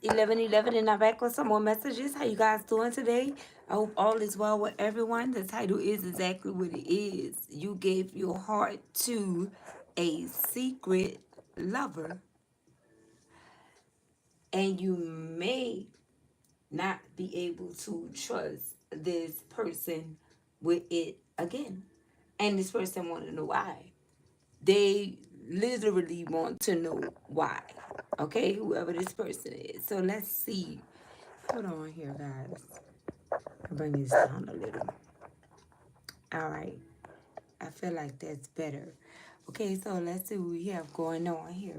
11:11, and I'm back with some more messages. How you guys doing today? I hope all is well with everyone. The title is exactly what it is. You gave your heart to a secret lover, and you may not be able to trust this person with it again. And this person want to know why. They literally want to know why. Okay, whoever this person is. So let's see. Hold on here, guys. I'll bring this down a little. All right. I feel like that's better. Okay, so let's see what we have going on here.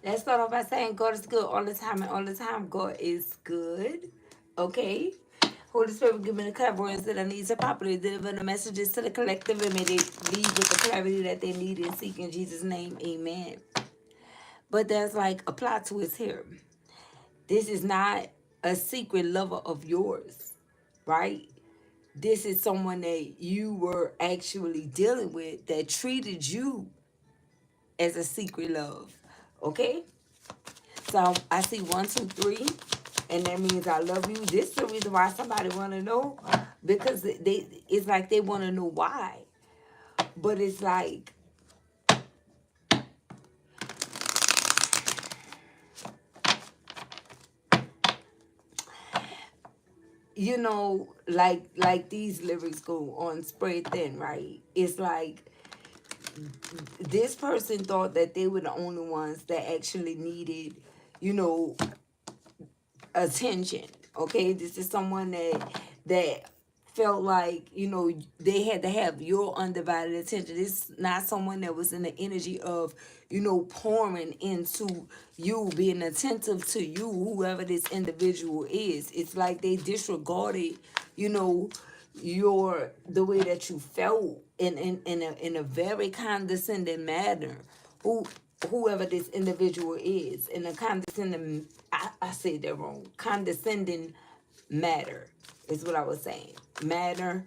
Let's start off by saying God is good all the time, and all the time God is good. Okay? Holy Spirit, give me the clairvoyance that I need to properly deliver the messages to the collective and may they leave with the clarity that they need and seek in Jesus' name. Amen. But there's like a plot twist here. This is not a secret lover of yours, right? This is someone that you were actually dealing with that treated you as a secret love. Okay? So I see 1, 2, 3, and that means I love you. This is the reason why somebody want to know, because it's like they want to know why. But it's like, you know, like these lyrics go on spread thin, right? It's like this person thought that they were the only ones that actually needed, you know, attention. Okay, this is someone that felt like, you know, they had to have your undivided attention. This is not someone that was in the energy of, you know, pouring into you, being attentive to you, whoever this individual is. It's like they disregarded, you know, the way that you felt in a very condescending manner. Whoever this individual is, in a condescending, I said that wrong, condescending matter is what I was saying. Matter,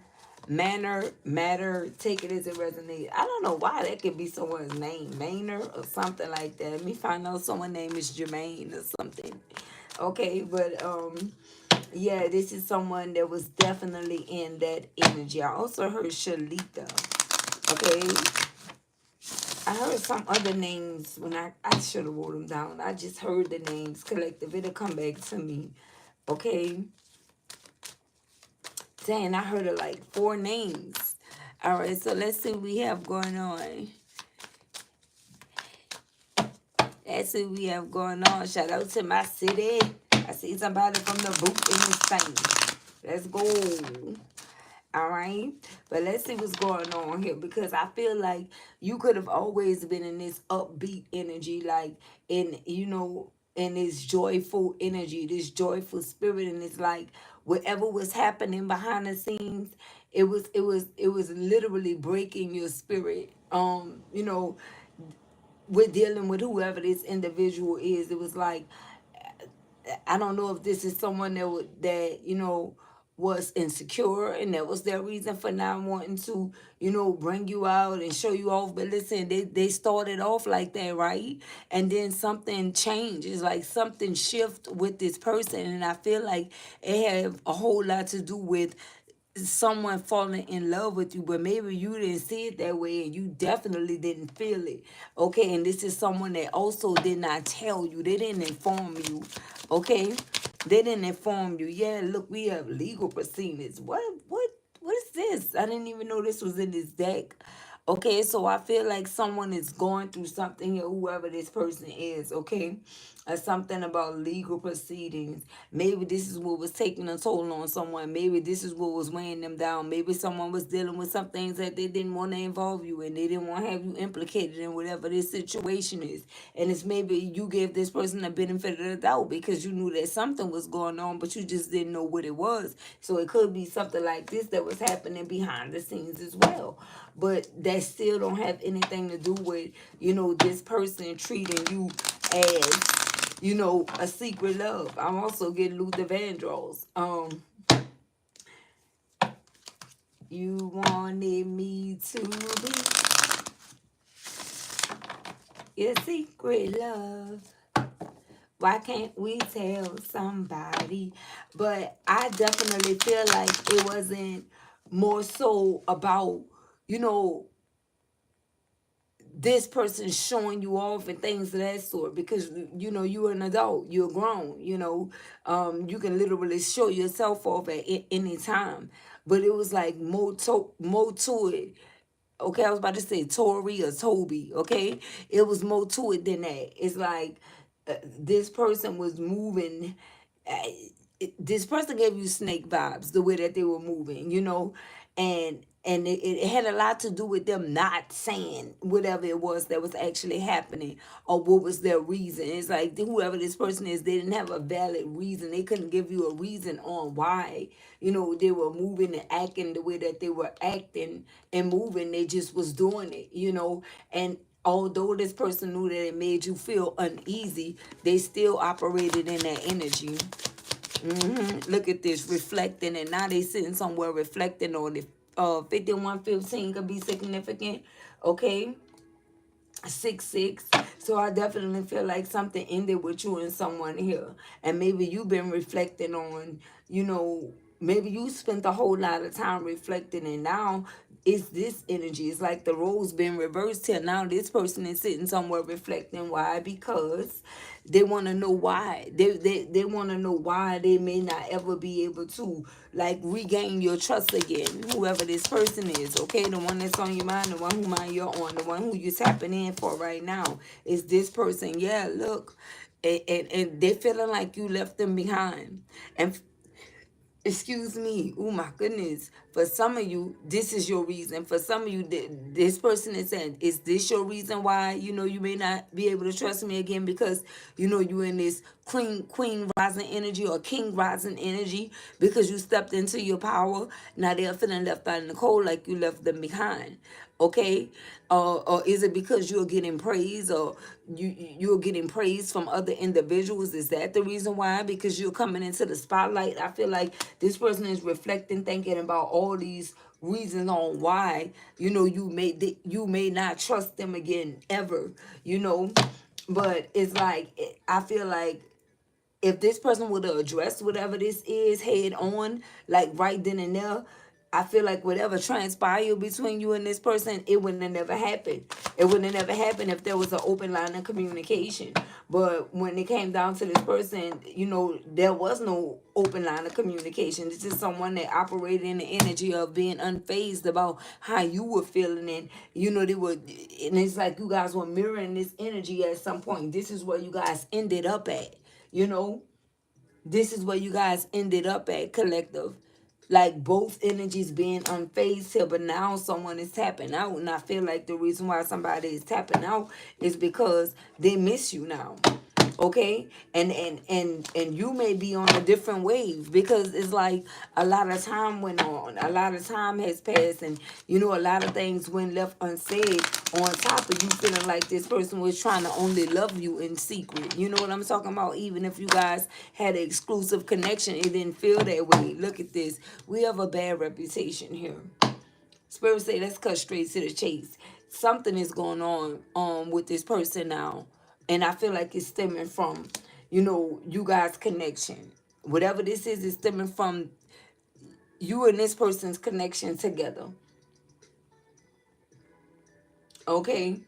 take it as it resonates. I don't know why that could be someone's name, Manor or something like that. Let me find out someone's name is Jermaine or something. Okay, but yeah, this is someone that was definitely in that energy. I also heard Shalita. Okay, I heard some other names when I should have wrote them down. I just heard the names collective. It'll come back to me. Okay. Dang, I heard of like 4 names. All right, so let's see what we have going on. Let's see what we have going on. Shout out to my city. I see somebody from the boot in this thing. Let's go. All right, but let's see what's going on here, because I feel like you could have always been in this upbeat energy, like in, you know, in this joyful energy, this joyful spirit, and it's like whatever was happening behind the scenes, it was literally breaking your spirit. You know, with dealing with whoever this individual is, it was like, I don't know if this is someone that you know was insecure and that was their reason for not wanting to, you know, bring you out and show you off. But listen, they started off like that, right? And then something changed. It's like something shift with this person, and I feel like it had a whole lot to do with someone falling in love with you, but maybe you didn't see it that way and you definitely didn't feel it. Okay, and this is someone that also did not tell you. They didn't inform you. Okay, they didn't inform you. Yeah, look, we have legal proceedings. What is this? I didn't even know this was in this deck. Okay, so I feel like someone is going through something here, whoever this person is, okay? Something about legal proceedings. Maybe this is what was taking a toll on someone. Maybe this is what was weighing them down. Maybe someone was dealing with some things that they didn't want to involve you in. They didn't want to have you implicated in whatever this situation is. And it's maybe you gave this person the benefit of the doubt because you knew that something was going on, but you just didn't know what it was. So it could be something like this that was happening behind the scenes as well. But that still don't have anything to do with, you know, this person treating you as, you know, a secret love. I'm also getting Luther Vandross. You wanted me to be your secret love. Why can't we tell somebody? But I definitely feel like it wasn't more so about, you know, this person showing you off and things of that sort, because you know you're an adult, you're grown, you can literally show yourself off at any time. But it was like more to it. Okay, I was about to say Tori or Toby. Okay, it was more to it than that. It's like this person was moving. Uh, this person gave you snake vibes the way that they were moving, and it had a lot to do with them not saying whatever it was that was actually happening, or what was their reason. It's like whoever this person is, they didn't have a valid reason. They couldn't give you a reason on why they were moving and acting the way that they were acting and moving. They just was doing it. And although this person knew that it made you feel uneasy, they still operated in that energy. Look at this, reflecting, and now they sitting somewhere reflecting on it. 5115 could be significant. Okay, 6-6. So I definitely feel like something ended with you and someone here, and maybe you've been reflecting on, maybe you spent a whole lot of time reflecting, and now it's this energy. It's like the roles been reversed here. Now this person is sitting somewhere reflecting. Why? Because they want to know why. They want to know why they may not ever be able to like regain your trust again. Whoever this person is, okay, the one that's on your mind, the one who mind you're on, the one who you're tapping in for right now is this person. Yeah, look, and they're feeling like you left them behind, and excuse me, oh my goodness, for some of you this is your reason. For some of you, this person is saying, is this your reason why you may not be able to trust me again? Because you in this queen rising energy or king rising energy, because you stepped into your power. Now they're feeling left out in the cold, like you left them behind. Okay, or is it because you're getting praise, or you're getting praise from other individuals? Is that the reason why? Because you're coming into the spotlight. I feel like this person is reflecting, thinking about all these reasons on why you may not trust them again ever. But it's like, I feel like if this person would have addressed whatever this is head on, like right then and there, I feel like whatever transpired between you and this person, it wouldn't have never happened. It wouldn't have never happened if there was an open line of communication. But when it came down to this person, there was no open line of communication. It's just someone that operated in the energy of being unfazed about how you were feeling. And, they were, and it's like you guys were mirroring this energy at some point. This is where you guys ended up at. You know, this is where you guys ended up at, collective. Like both energies being unfazed here, but now someone is tapping out. And I feel like the reason why somebody is tapping out is because they miss you now. Okay, and you may be on a different wave, because it's like a lot of time went on, a lot of time has passed, and a lot of things went left unsaid, on top of you feeling like this person was trying to only love you in secret. You know what I'm talking about? Even if you guys had an exclusive connection, it didn't feel that way. Look at this, we have a bad reputation here. Spirit say, let's cut straight to the chase. Something is going on with this person now. And I feel like it's stemming from, you guys' connection. Whatever this is stemming from you and this person's connection together. Okay?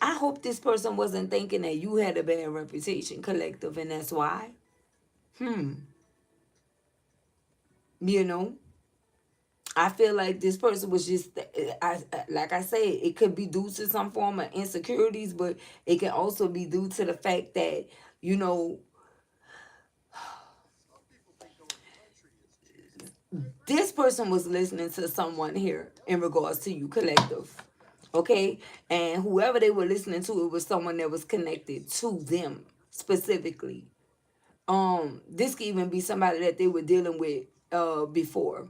I hope this person wasn't thinking that you had a bad reputation, collective, and that's why. Hmm. You know? I feel like this person was just, like I said, it could be due to some form of insecurities, but it can also be due to the fact that, you know, this person was listening to someone here in regards to you, collective. Okay? And whoever they were listening to, it was someone that was connected to them specifically. This could even be somebody that they were dealing with before.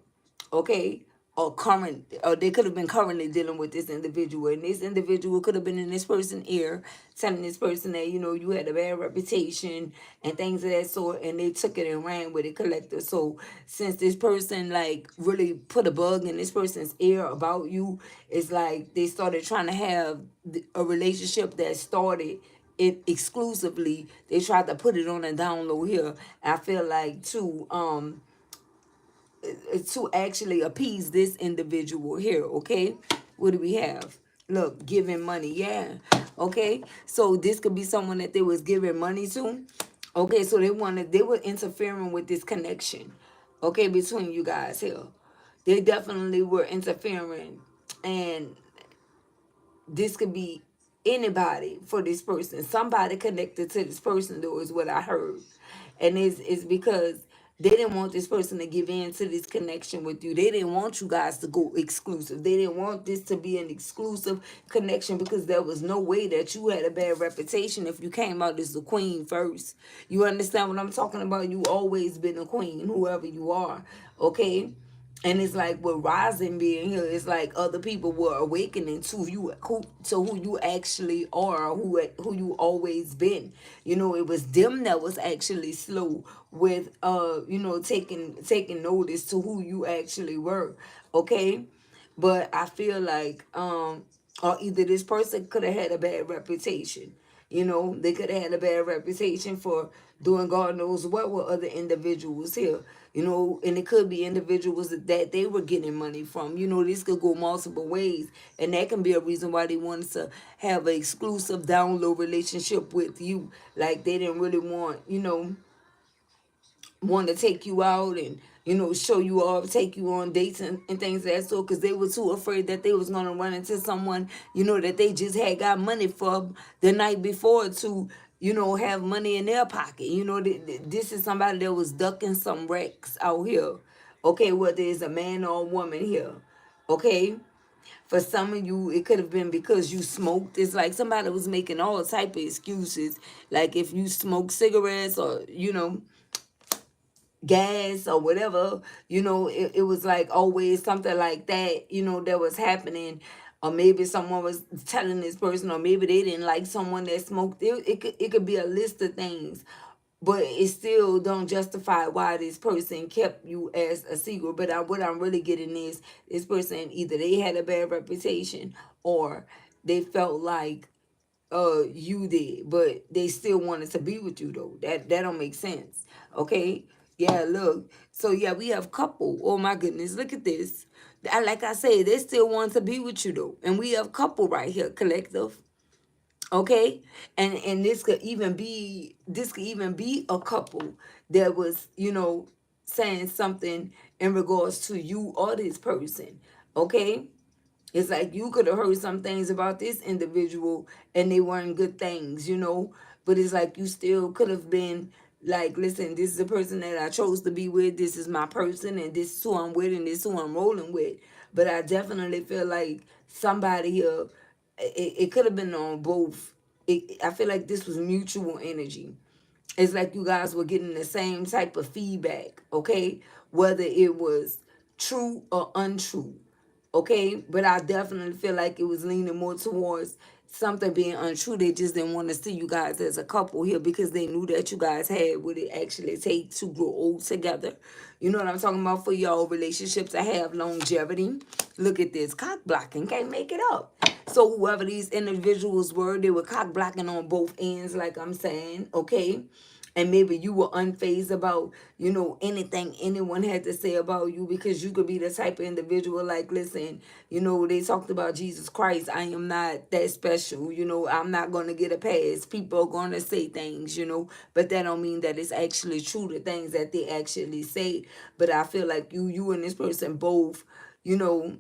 Okay? or current, or they could have been currently dealing with this individual, and this individual could have been in this person's ear telling this person that, you know, you had a bad reputation and things of that sort, and they took it and ran with it collective. So since this person like really put a bug in this person's ear about you, it's like they started trying to have a relationship that started it exclusively. They tried to put it on a down low here. I feel like to actually appease this individual here. Okay, what do we have? Look, giving money. Yeah, okay, so this could be someone that they was giving money to. Okay, so they were interfering with this connection, okay, between you guys here. They definitely were interfering, and this could be anybody for this person. Somebody connected to this person, though, is what I heard. And it's because they didn't want this person to give in to this connection with you. They didn't want you guys to go exclusive. They didn't want this to be an exclusive connection, because there was no way that you had a bad reputation if you came out as the queen first. You understand what I'm talking about? You always been a queen, whoever you are. Okay? And it's like with rising being here, it's like other people were awakening to you, who you actually are, who you always been. You know, it was them that was actually slow with you know, taking notice to who you actually were. Okay, but I feel like or either this person could have had a bad reputation. You know, they could have had a bad reputation for doing God knows what with other individuals here. You know, and it could be individuals that they were getting money from. You know, this could go multiple ways. And that can be a reason why they wanted to have an exclusive down low relationship with you. Like they didn't really want, you know, want to take you out and, you know, show you off, take you on dates and things of that sort, because they were too afraid that they was going to run into someone, you know, that they just had got money for the night before to, you know, have money in their pocket. You know, this is somebody that was ducking some wrecks out here. Okay, whether it's a man or a woman here. Okay, for some of you, it could have been because you smoked. It's like somebody was making all type of excuses. Like if you smoke cigarettes or, you know, gas or whatever, you know, it was like always something like that, you know, that was happening. Or maybe someone was telling this person, or maybe they didn't like someone that smoked. It could be a list of things, but it still don't justify why this person kept you as a secret. But what I'm really getting is this person, either they had a bad reputation or they felt like you did, but they still wanted to be with you though. That don't make sense. Okay, yeah, look, so yeah, we have couple. Oh my goodness, look at this. Like I say, they still want to be with you though, and we have couple right here, collective. Okay, and this could even be a couple that was, you know, saying something in regards to you or this person. Okay, it's like you could have heard some things about this individual and they weren't good things, you know. But it's like you still could have been like, listen, this is the person that I chose to be with. This is my person, and this is who I'm with, and this is who I'm rolling with. But I definitely feel like somebody here, it could have been on both. I feel like this was mutual energy. It's like you guys were getting the same type of feedback, okay? Whether it was true or untrue, okay? But I definitely feel like it was leaning more towards something being untrue. They just didn't want to see you guys as a couple here because they knew that you guys had what it actually takes to grow old together. You know what I'm talking about? For y'all relationships to have longevity. Look at this. Cock blocking. Can't make it up. So whoever these individuals were, they were cock blocking on both ends, like I'm saying, okay? And maybe you were unfazed about, you know, anything anyone had to say about you, because you could be the type of individual like, listen, you know, they talked about Jesus Christ. I am not that special. You know, I'm not going to get a pass. People are going to say things, you know, but that don't mean that it's actually true, the things that they actually say. But I feel like you and this person both, you know,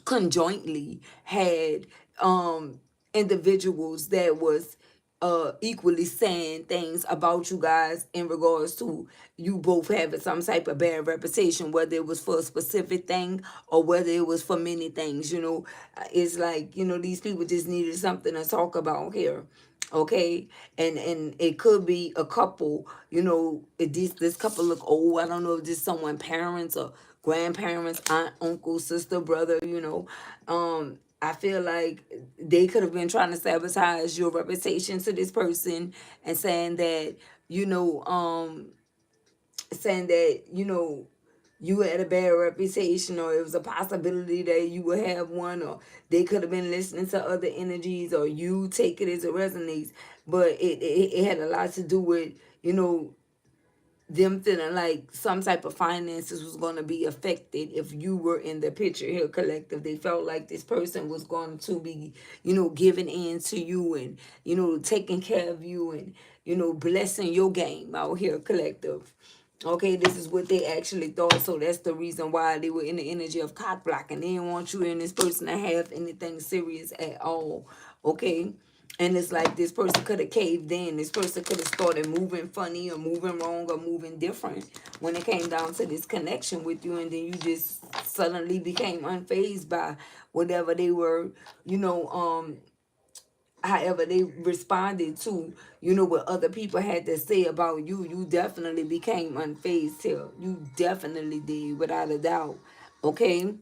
conjointly had individuals that was equally saying things about you guys in regards to you both having some type of bad reputation, whether it was for a specific thing or whether it was for many things. You know, it's like, you know, these people just needed something to talk about here. Okay, and it could be a couple, you know, this couple look old. I don't know if this someone parents or grandparents, aunt, uncle, sister, brother, I feel like they could have been trying to sabotage your reputation to this person and you know, um, saying that, you had a bad reputation, or it was a possibility that you would have one, or they could have been listening to other energies, or you take it as it resonates. But it had a lot to do with, them feeling like some type of finances was going to be affected if you were in the picture here, collective. They felt like this person was going to be, giving in to you, and, taking care of you, and, blessing your game out here, collective. Okay, this is what they actually thought. So that's the reason why they were in the energy of cock blocking. They didn't want you and this person to have anything serious at all. Okay. And it's like this person could have caved in. This person could have started moving funny, or moving wrong, or moving different when it came down to this connection with you. And then you just suddenly became unfazed by whatever they were, however they responded to, what other people had to say about you. You definitely became unfazed here. You definitely did, without a doubt. Okay?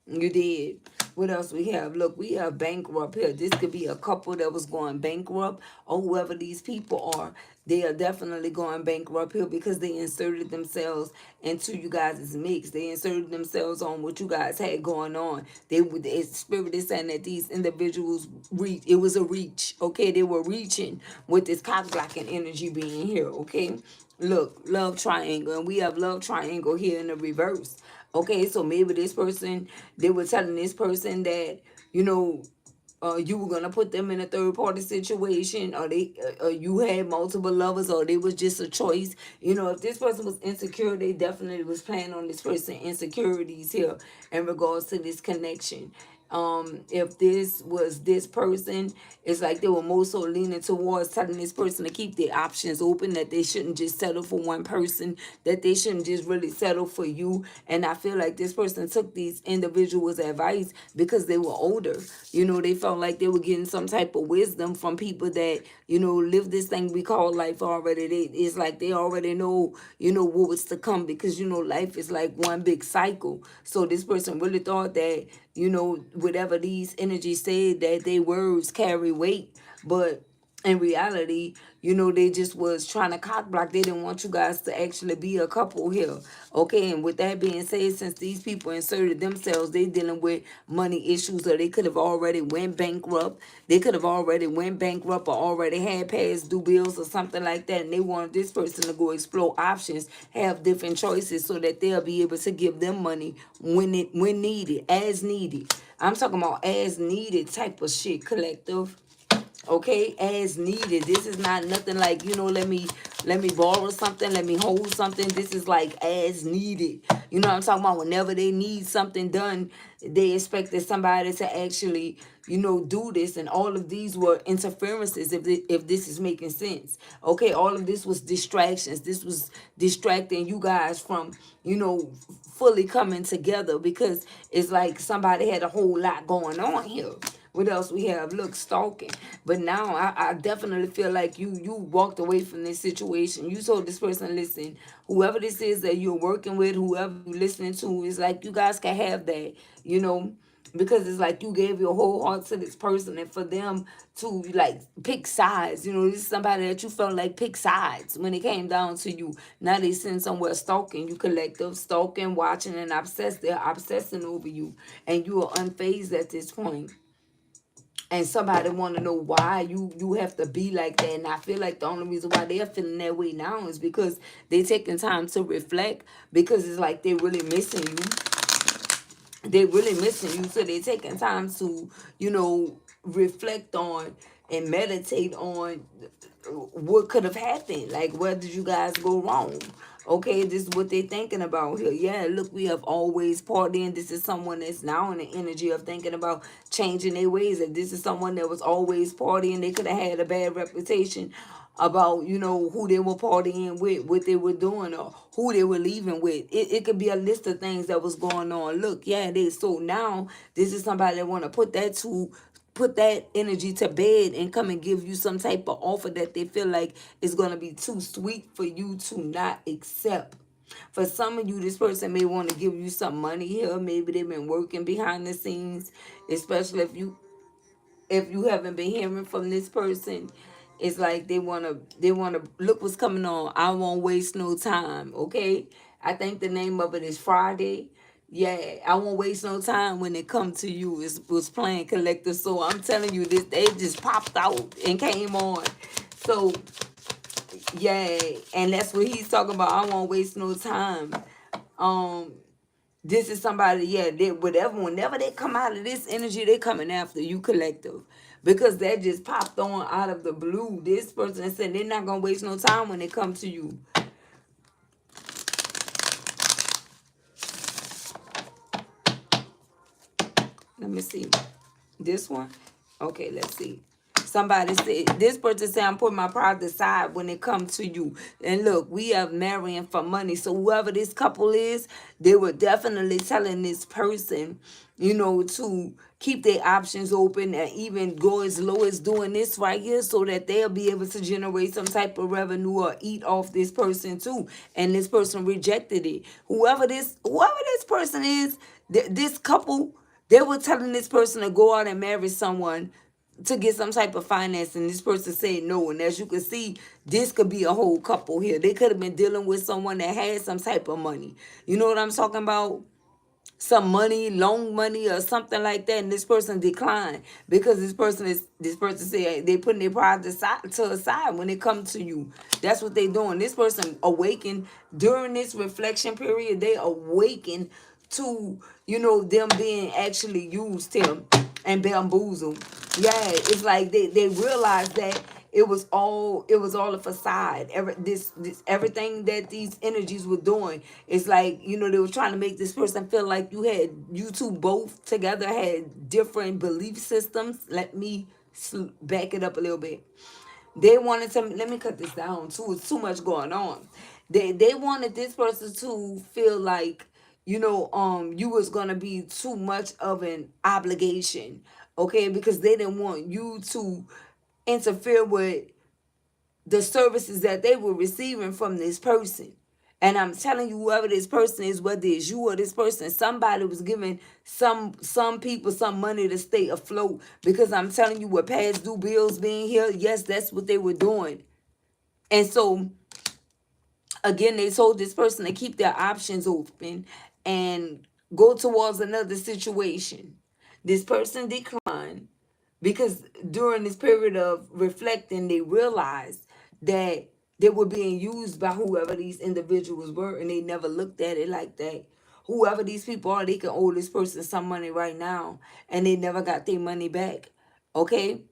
You did. What else we have? Look, we have bankrupt here. This could be a couple that was going bankrupt, or whoever these people are. They are definitely going bankrupt here because they inserted themselves into you guys' mix. They inserted themselves on what you guys had going on. The spirit is saying that these individuals reach. It was a reach. Okay, they were reaching with this cock blocking energy being here. Okay, look, love triangle, and we have love triangle here in the reverse. Okay, so maybe this person, they were telling this person that, you were gonna put them in a third party situation, or you had multiple lovers, or they was just a choice. If this person was insecure, they definitely was playing on this person insecurities here in regards to this connection. If this was this person, it's like they were more so leaning towards telling this person to keep their options open, that they shouldn't just settle for one person, that they shouldn't just really settle for you. And I feel like this person took these individuals' advice because they were older. They felt like they were getting some type of wisdom from people that, live this thing we call life already. It's like they already know, what was to come, because, life is like one big cycle. So this person really thought that, whatever these energies said, that their words carry weight. But in reality, they just was trying to cock block. They didn't want you guys to actually be a couple here. Okay, and with that being said, since these people inserted themselves, they dealing with money issues, or they could have already went bankrupt. They could have already went bankrupt, or already had past due bills or something like that. And they wanted this person to go explore options, have different choices, so that they'll be able to give them money when needed, as needed. I'm talking about as needed type of shit, collective. Okay, as needed. This is not nothing like, let me borrow something, let me hold something. This is like as needed. You know what I'm talking about? Whenever they need something done, they expected somebody to actually, do this. And all of these were interferences, if this is making sense. Okay, all of this was distractions. This was distracting you guys from, fully coming together, because it's like somebody had a whole lot going on here. What else we have? Look, stalking. But now I definitely feel like you walked away from this situation. You told this person, listen, whoever this is that you're working with, whoever you're listening to, it's like you guys can have that, because it's like you gave your whole heart to this person, and for them to like pick sides, this is somebody that you felt like pick sides when it came down to you. Now they send somewhere stalking you, collective, stalking, watching, and obsessed. They're obsessing over you, and you are unfazed at this point. And somebody want to know why you have to be like that. And I feel like the only reason why they're feeling that way now is because they taking time to reflect, because it's like they're really missing you. They're really missing you. So they're taking time to, reflect on and meditate on what could have happened. Like, where did you guys go wrong? Okay, this is what they're thinking about here. Yeah, look, we have always partying. This is someone that's now in the energy of thinking about changing their ways. If this is someone that was always partying, they could have had a bad reputation about, who they were partying with, what they were doing, or who they were leaving with. It could be a list of things that was going on. Look, yeah, they so now this is somebody that want to put that energy to bed and come and give you some type of offer that they feel like is going to be too sweet for you to not accept. For some of you, this person may want to give you some money here. Maybe they've been working behind the scenes, especially if you haven't been hearing from this person. It's like they wanna look what's coming on. I won't waste no time. Okay, I think the name of it is Friday. Yeah, I won't waste no time when it come to you. It was playing collective. So I'm telling you this, they just popped out and came on. So yeah, and that's what he's talking about. I won't waste no time. Um, this is somebody, yeah, they whenever they come out of this energy, they coming after you, collective. Because that just popped on out of the blue. This person said they're not gonna waste no time when they come to you. Let me see. This one? Okay, let's see. Somebody said, this person said, I'm putting my pride aside when it comes to you. And look, we are marrying for money. So whoever this couple is, they were definitely telling this person, to keep their options open and even go as low as doing this right here so that they'll be able to generate some type of revenue or eat off this person too. And this person rejected it. Whoever this person is, this couple, they were telling this person to go out and marry someone to get some type of finance, and this person said no. And as you can see, this could be a whole couple here. They could have been dealing with someone that had some type of money. You know what I'm talking about? Some money, loan money or something like that, and this person declined because this person said they putting their pride to aside when it comes to you. That's what they doing. This person awakened during this reflection period. They awakened to them being actually used him and bamboozled. Yeah, it's like they realized that it was all a facade. Everything that these energies were doing is like, they were trying to make this person feel like you two both together had different belief systems. Let me back it up a little bit. They wanted to, let me cut this down too. It's too much going on. They wanted this person to feel like, you was gonna be too much of an obligation, okay? Because they didn't want you to interfere with the services that they were receiving from this person. And I'm telling you, whoever this person is, whether it's you or this person, somebody was giving some people some money to stay afloat. Because I'm telling you, with past due bills being here, yes, that's what they were doing. And so again, they told this person to keep their options open and go towards another situation. This person declined because during this period of reflecting, they realized that they were being used by whoever these individuals were, and they never looked at it like that. Whoever these people are, they can owe this person some money right now, and they never got their money back. Okay?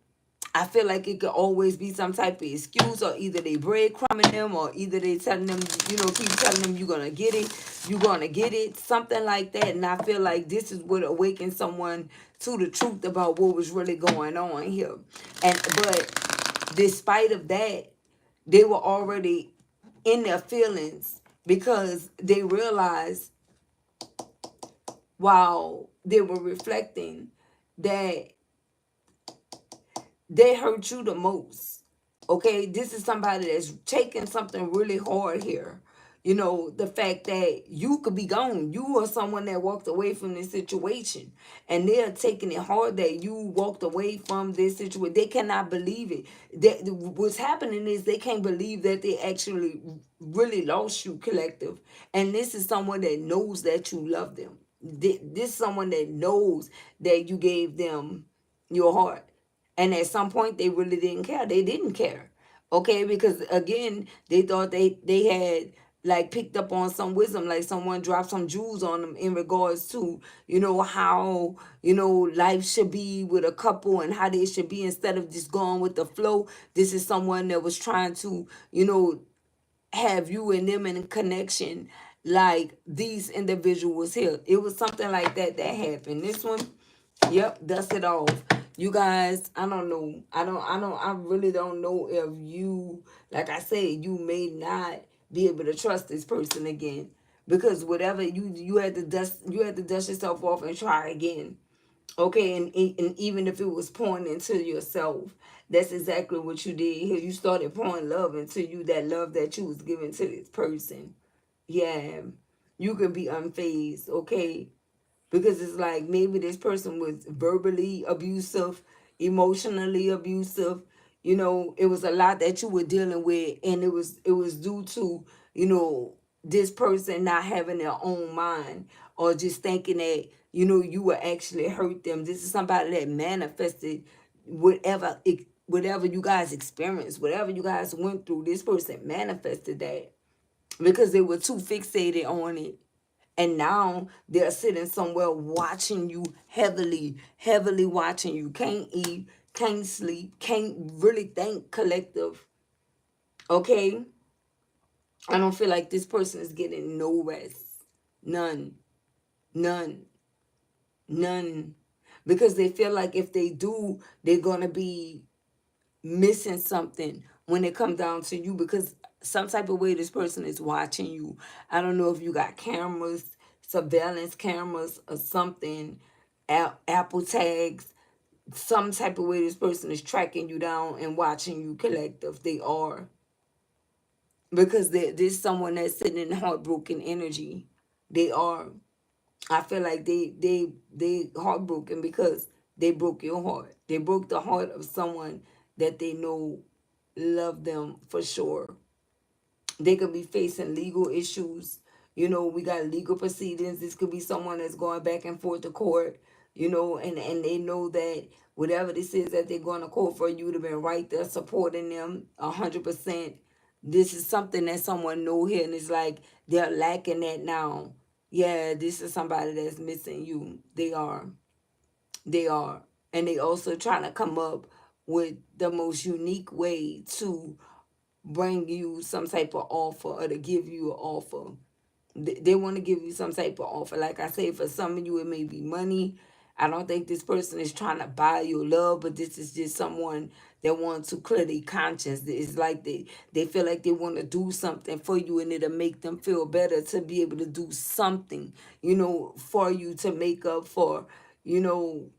I feel like it could always be some type of excuse, or either they breadcrumbing them, or either they telling them, keep telling them you're gonna get it, something like that. And I feel like this is what awakens someone to the truth about what was really going on here. But despite of that, they were already in their feelings because they realized while they were reflecting that they hurt you the most. Okay, this is somebody that's taking something really hard here. The fact that you could be gone. You are someone that walked away from this situation, and they're taking it hard that you walked away from this situation. They cannot believe it. What's happening is they can't believe that they actually really lost you, collective. And this is someone that knows that you love them. This is someone that knows that you gave them your heart. And at some point, they really didn't care. They didn't care. Okay, because again, they thought they had like picked up on some wisdom, like someone dropped some jewels on them in regards to, how, life should be with a couple and how they should be instead of just going with the flow. This is someone that was trying to, have you and them in connection like these individuals here. It was something like that happened. This one, yep, dust it off. You guys, I don't know. I really don't know if you, like I said, you may not be able to trust this person again. Because whatever you had to dust yourself off and try again. Okay, and even if it was pouring into yourself, that's exactly what you did here. You started pouring love into you, that love that you was giving to this person. Yeah, you can be unfazed, okay? Because it's like maybe this person was verbally abusive, emotionally abusive. You know, it was a lot that you were dealing with, and it was due to, you know, this person not having their own mind, or just thinking that, you know, you would actually hurt them. This is somebody that manifested whatever you guys experienced, whatever you guys went through. This person manifested that because they were too fixated on it, and now they're sitting somewhere watching you heavily, heavily watching you. Can't eat, can't sleep, can't really think collective. Okay? I don't feel like this person is getting no rest. None. None. None. Because they feel like if they do, they're going to be missing something when it comes down to you, because some type of way this person is watching you. I don't know if you got cameras, surveillance cameras or something, Apple tags, some type of way this person is tracking you down and watching you collective. They are, because there's someone that's sitting in heartbroken energy. They are. I feel like they heartbroken because they broke your heart. They broke the heart of someone that they know love them for sure. They could be facing legal issues. You know, we got legal proceedings. This could be someone that's going back and forth to court, you know, and they know that whatever this is that they're going to court for, you would have been right there supporting them 100%. This is something that someone know here, and it's like they're lacking that now. Yeah, this is somebody that's missing you. They are. They are. And they also trying to come up with the most unique way to bring you some type of offer, or to give you an offer. They want to give you some type of offer. Like I say, for some of you, it may be money. I don't think this person is trying to buy your love, but this is just someone that wants to clear their conscience. It's like they feel like they want to do something for you, and it'll make them feel better to be able to do something, you know, for you, to make up for, you know,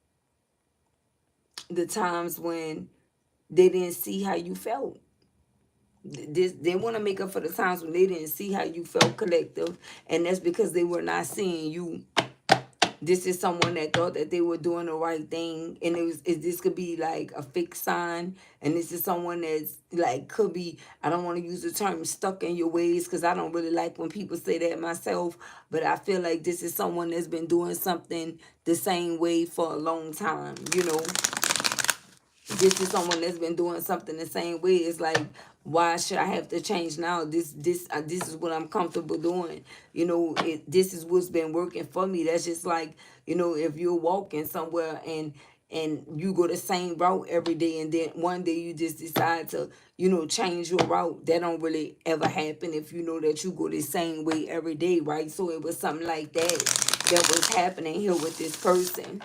the times when they didn't see how you felt. They want to make up for the times when they didn't see how you felt collective, and that's because they were not seeing you. This is someone that thought that they were doing the right thing, and this could be like a fixed sign, and this is someone that's like, could be, I don't want to use the term stuck in your ways, because I don't really like when people say that myself, but I feel like this is someone that's been doing something the same way for a long time, you know. This is someone that's been doing something the same way. It's like, why should I have to change now? This is what I'm comfortable doing. You know, this is what's been working for me. That's just like, you know, if you're walking somewhere and you go the same route every day, and then one day you just decide to, you know, change your route. That don't really ever happen if you know that you go the same way every day, right? So it was something like that was happening here with this person.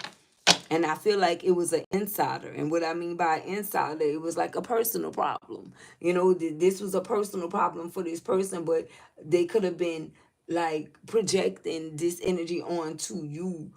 And I feel like it was an insider. And what I mean by insider, it was like a personal problem. You know, this was a personal problem for this person, but they could have been like projecting this energy onto you,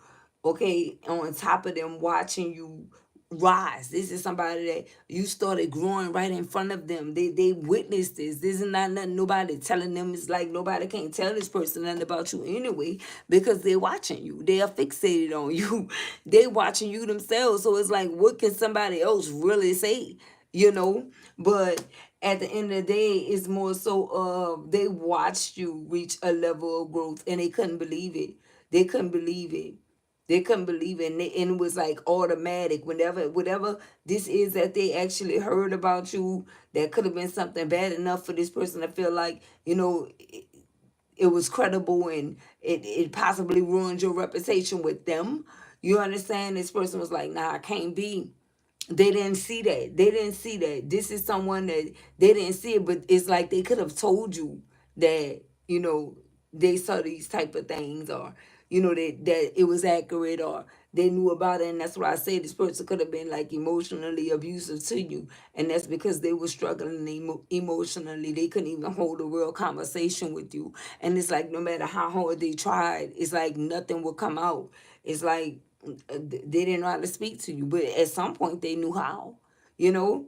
okay, on top of them watching you rise. This is somebody that you started growing right in front of them. They witnessed this. This is not nothing nobody telling them. It's like nobody can't tell this person nothing about you anyway, because they're watching you. They are fixated on you. They watching you themselves. So it's like, what can somebody else really say? You know? But at the end of the day, it's more so they watched you reach a level of growth, and they couldn't believe it. They couldn't believe it. They couldn't believe it, and it was like automatic. Whatever this is that they actually heard about you, that could have been something bad enough for this person to feel like, you know, it was credible, and it possibly ruined your reputation with them. You understand? This person was like, nah, I can't be. They didn't see that. They didn't see that. This is someone that they didn't see it, but it's like they could have told you that, you know, they saw these type of things, or, you know, that it was accurate, or they knew about it. And that's why I say this person could have been like emotionally abusive to you. And that's because they were struggling emotionally. They couldn't even hold a real conversation with you. And it's like, no matter how hard they tried, it's like nothing would come out. It's like they didn't know how to speak to you, but at some point they knew how, you know.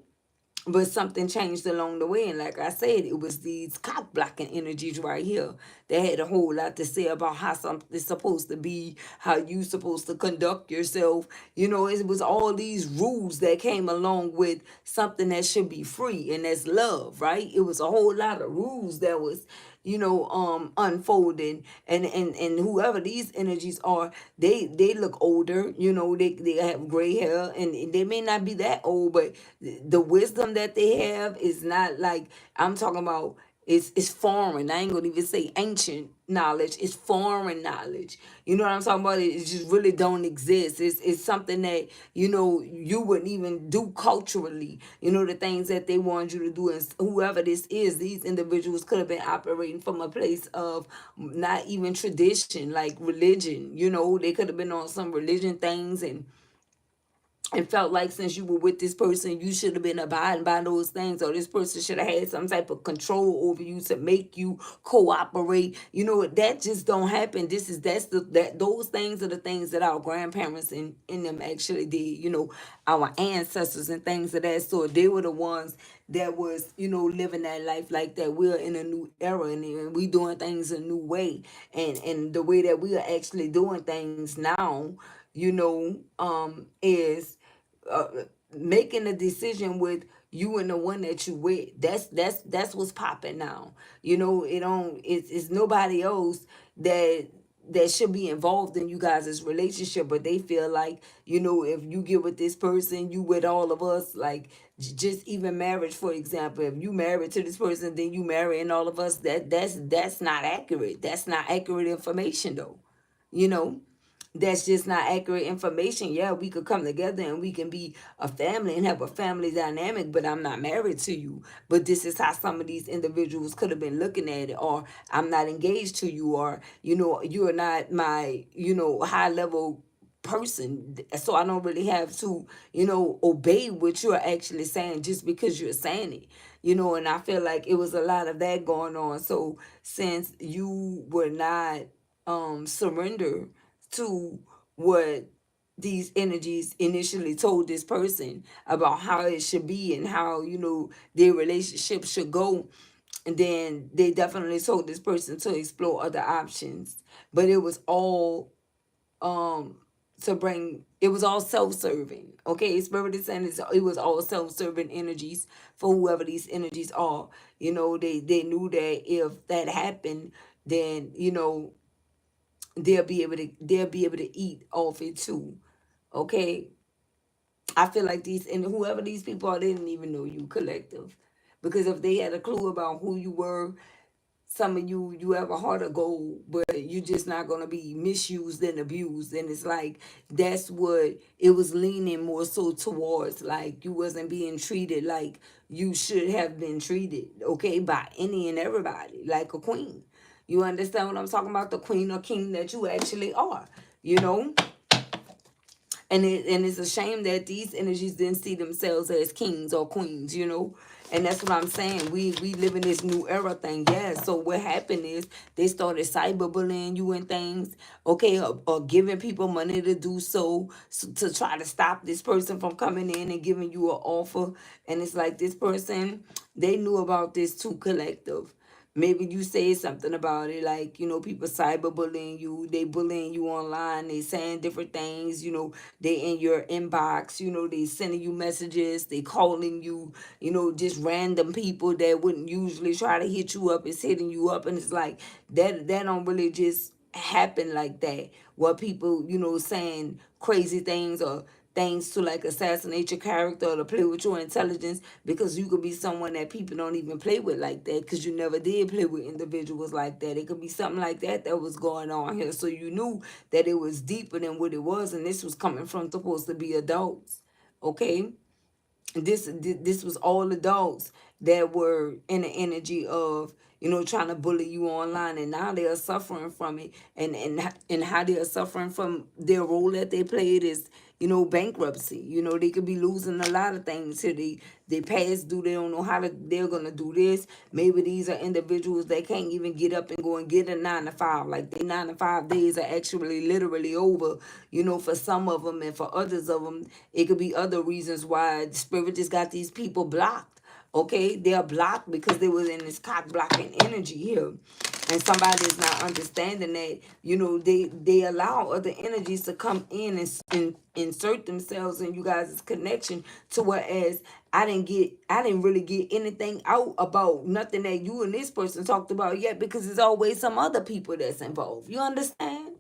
but something changed along the way. And like I said, it was these cock blocking energies right here that had a whole lot to say about how something's supposed to be, how you supposed to conduct yourself. It was all these rules that came along with something that should be free, and that's love, right? It was a whole lot of rules that was unfolding, and whoever these energies are, they look older. They have gray hair, and they may not be that old, but the wisdom that they have is not like, I'm talking about, it's foreign. I ain't gonna even say ancient knowledge. It's foreign knowledge. You know what I'm talking about? It just really don't exist. It's something that you wouldn't even do culturally. The things that they want you to do, and whoever this is, these individuals could have been operating from a place of not even tradition, like religion. They could have been on some religion things, and felt like since you were with this person, you should have been abiding by those things, or this person should have had some type of control over you to make you cooperate. That just don't happen. Those things are the things that our grandparents in them actually did. Our ancestors and things of that sort. They were the ones that was living that life like that. We're in a new era, and we doing things a new way, and the way that we are actually doing things now, is uh, making a decision with you and the one that you with. That's what's popping now. It's nobody else that should be involved in you guys' relationship, but they feel like, if you get with this person, you with all of us. Like, just even marriage, for example, if you married to this person, then you marrying all of us. That's not accurate. That's not accurate information, though. you know that's just not accurate information. Yeah, we could come together and we can be a family and have a family dynamic, but I'm not married to you. But this is how some of these individuals could have been looking at it, or I'm not engaged to you, or you are not my high level person, so I don't really have to obey what you're actually saying just because you're saying it. And I feel like it was a lot of that going on. So since you were not surrender to what these energies initially told this person about how it should be, and how their relationship should go, and then they definitely told this person to explore other options. But it was all um it was all self-serving. Okay, Spirit is saying it was all self-serving energies for whoever these energies are. They knew that if that happened, then they'll be able to eat off it too. Okay, I feel like these, and whoever these people are, they didn't even know you, collective, because if they had a clue about who you were, some of you have a heart of gold, but you're just not gonna be misused and abused. And it's like that's what it was leaning more so towards. Like, you wasn't being treated like you should have been treated, okay, by any and everybody, like a queen. You understand what I'm talking about? The queen or king that you actually are, you know? And it's a shame that these energies didn't see themselves as kings or queens. And that's what I'm saying. We live in this new era thing. Yeah. So what happened is they started cyberbullying you and things, okay, or giving people money to do so to try to stop this person from coming in and giving you an offer. And it's like this person, they knew about this too, collective. Maybe you say something about it, like, people cyberbullying you, they bullying you online, they saying different things, they in your inbox, they sending you messages, they calling you, just random people that wouldn't usually try to hit you up is hitting you up. And it's like that don't really just happen like that, where people, saying crazy things or things to like assassinate your character or to play with your intelligence, because you could be someone that people don't even play with like that, because you never did play with individuals like that. It could be something like that was going on here, so you knew that it was deeper than what it was, and this was coming from supposed to be adults. Okay, this was all adults that were in the energy of trying to bully you online, and now they are suffering from it. And how they are suffering from their role that they played is bankruptcy. They could be losing a lot of things here. They pass due, they don't know how they're gonna do this. Maybe these are individuals that can't even get up and go and get a 9 to 5. Like, their 9 to 5 days are actually literally over, for some of them. And for others of them, it could be other reasons why the spirit just got these people blocked. Okay, they're blocked because they was in this cock blocking energy here. And somebody is not understanding that, they allow other energies to come in and insert themselves in you guys' connection, to whereas I didn't really get anything out about nothing that you and this person talked about yet, because there's always some other people that's involved. You understand?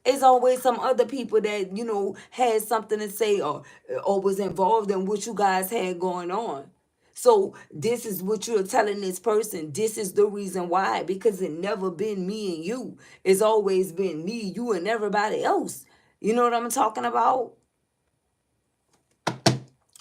It's always some other people that had something to say, or was involved in what you guys had going on. So this is what you're telling this person. This is the reason why, because it never been me and you. It's always been me, you, and everybody else. You know what I'm talking about?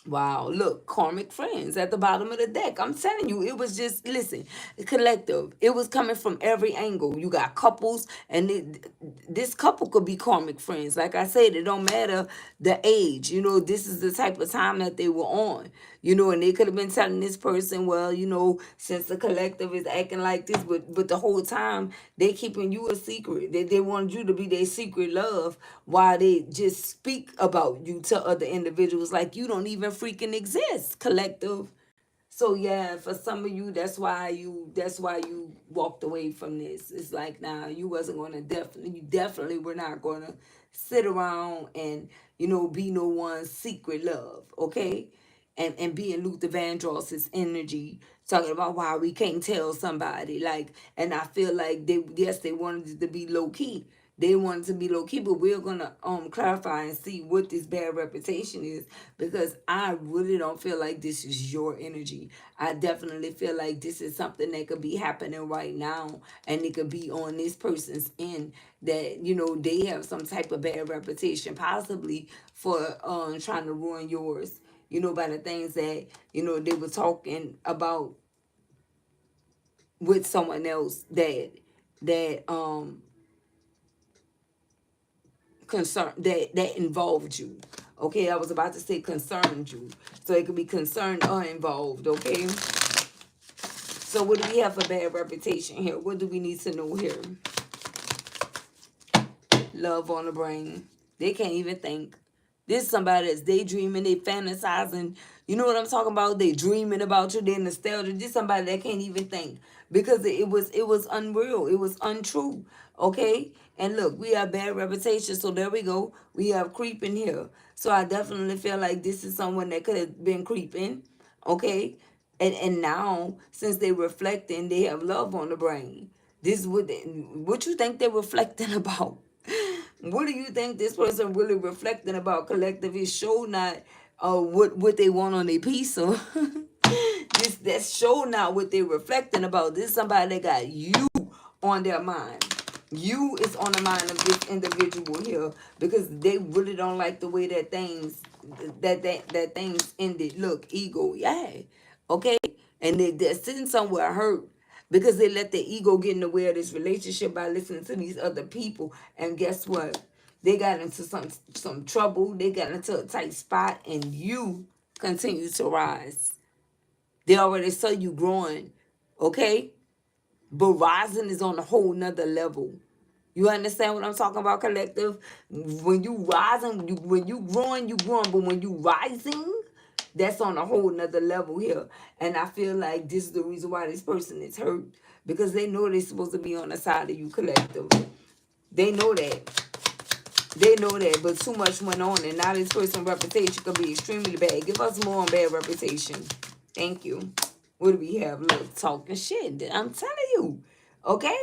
Wow, look, karmic friends at the bottom of the deck. I'm telling you, it was just, listen, collective. It was coming from every angle. You got couples, and this couple could be karmic friends. Like I said, it don't matter the age. This is the type of time that they were on. And they could have been telling this person, well, since the collective is acting like this, but the whole time they keeping you a secret. They wanted you to be their secret love, while they just speak about you to other individuals like you don't even freaking exist, collective. So yeah, for some of you, that's why you walked away from this. It's like, nah, you wasn't gonna you definitely were not gonna sit around and be no one's secret love, okay? And be in Luther Vandross's energy, talking about why we can't tell somebody. Like, and I feel like they wanted it to be low key. They wanted to be low key, but we're gonna clarify and see what this bad reputation is, because I really don't feel like this is your energy. I definitely feel like this is something that could be happening right now, and it could be on this person's end, that they have some type of bad reputation, possibly for trying to ruin yours. By the things that they were talking about with someone else that concern that involved you. Okay, I was about to say concerned you, so it could be concerned or involved. Okay, so what do we have for bad reputation here? What do we need to know here? Love on the brain. They can't even think. This is somebody that's daydreaming, they fantasizing. You know what I'm talking about? They dreaming about you, they nostalgia. This somebody that can't even think, because it was unreal. It was untrue. Okay? And look, we have bad reputation, so there we go. We have creeping here. So I definitely feel like this is someone that could have been creeping. Okay? And now, since they reflecting, they have love on the brain. This is what you think they're reflecting about. What do you think this person really reflecting about, collective? Is show not what they want on their piece, or this that's show not what they reflecting about. This is somebody that got you on their mind. You is on the mind of this individual here, because they really don't like the way that things ended. Look, ego, yeah, okay, and they're sitting somewhere hurt, because they let their ego get in the way of this relationship by listening to these other people. And guess what? They got into some trouble. They got into a tight spot, and you continue to rise. They already saw you growing, okay? But rising is on a whole nother level. You understand what I'm talking about, collective? When you rising, when you growing, you growing. But when you rising, that's on a whole nother level here. And I feel like this is the reason why this person is hurt, because they know they're supposed to be on the side of you, collective. They know that. They know that, but too much went on, and now this person's reputation could be extremely bad. Give us more on bad reputation. Thank you. What do we have? Look, talking shit. I'm telling you. Okay?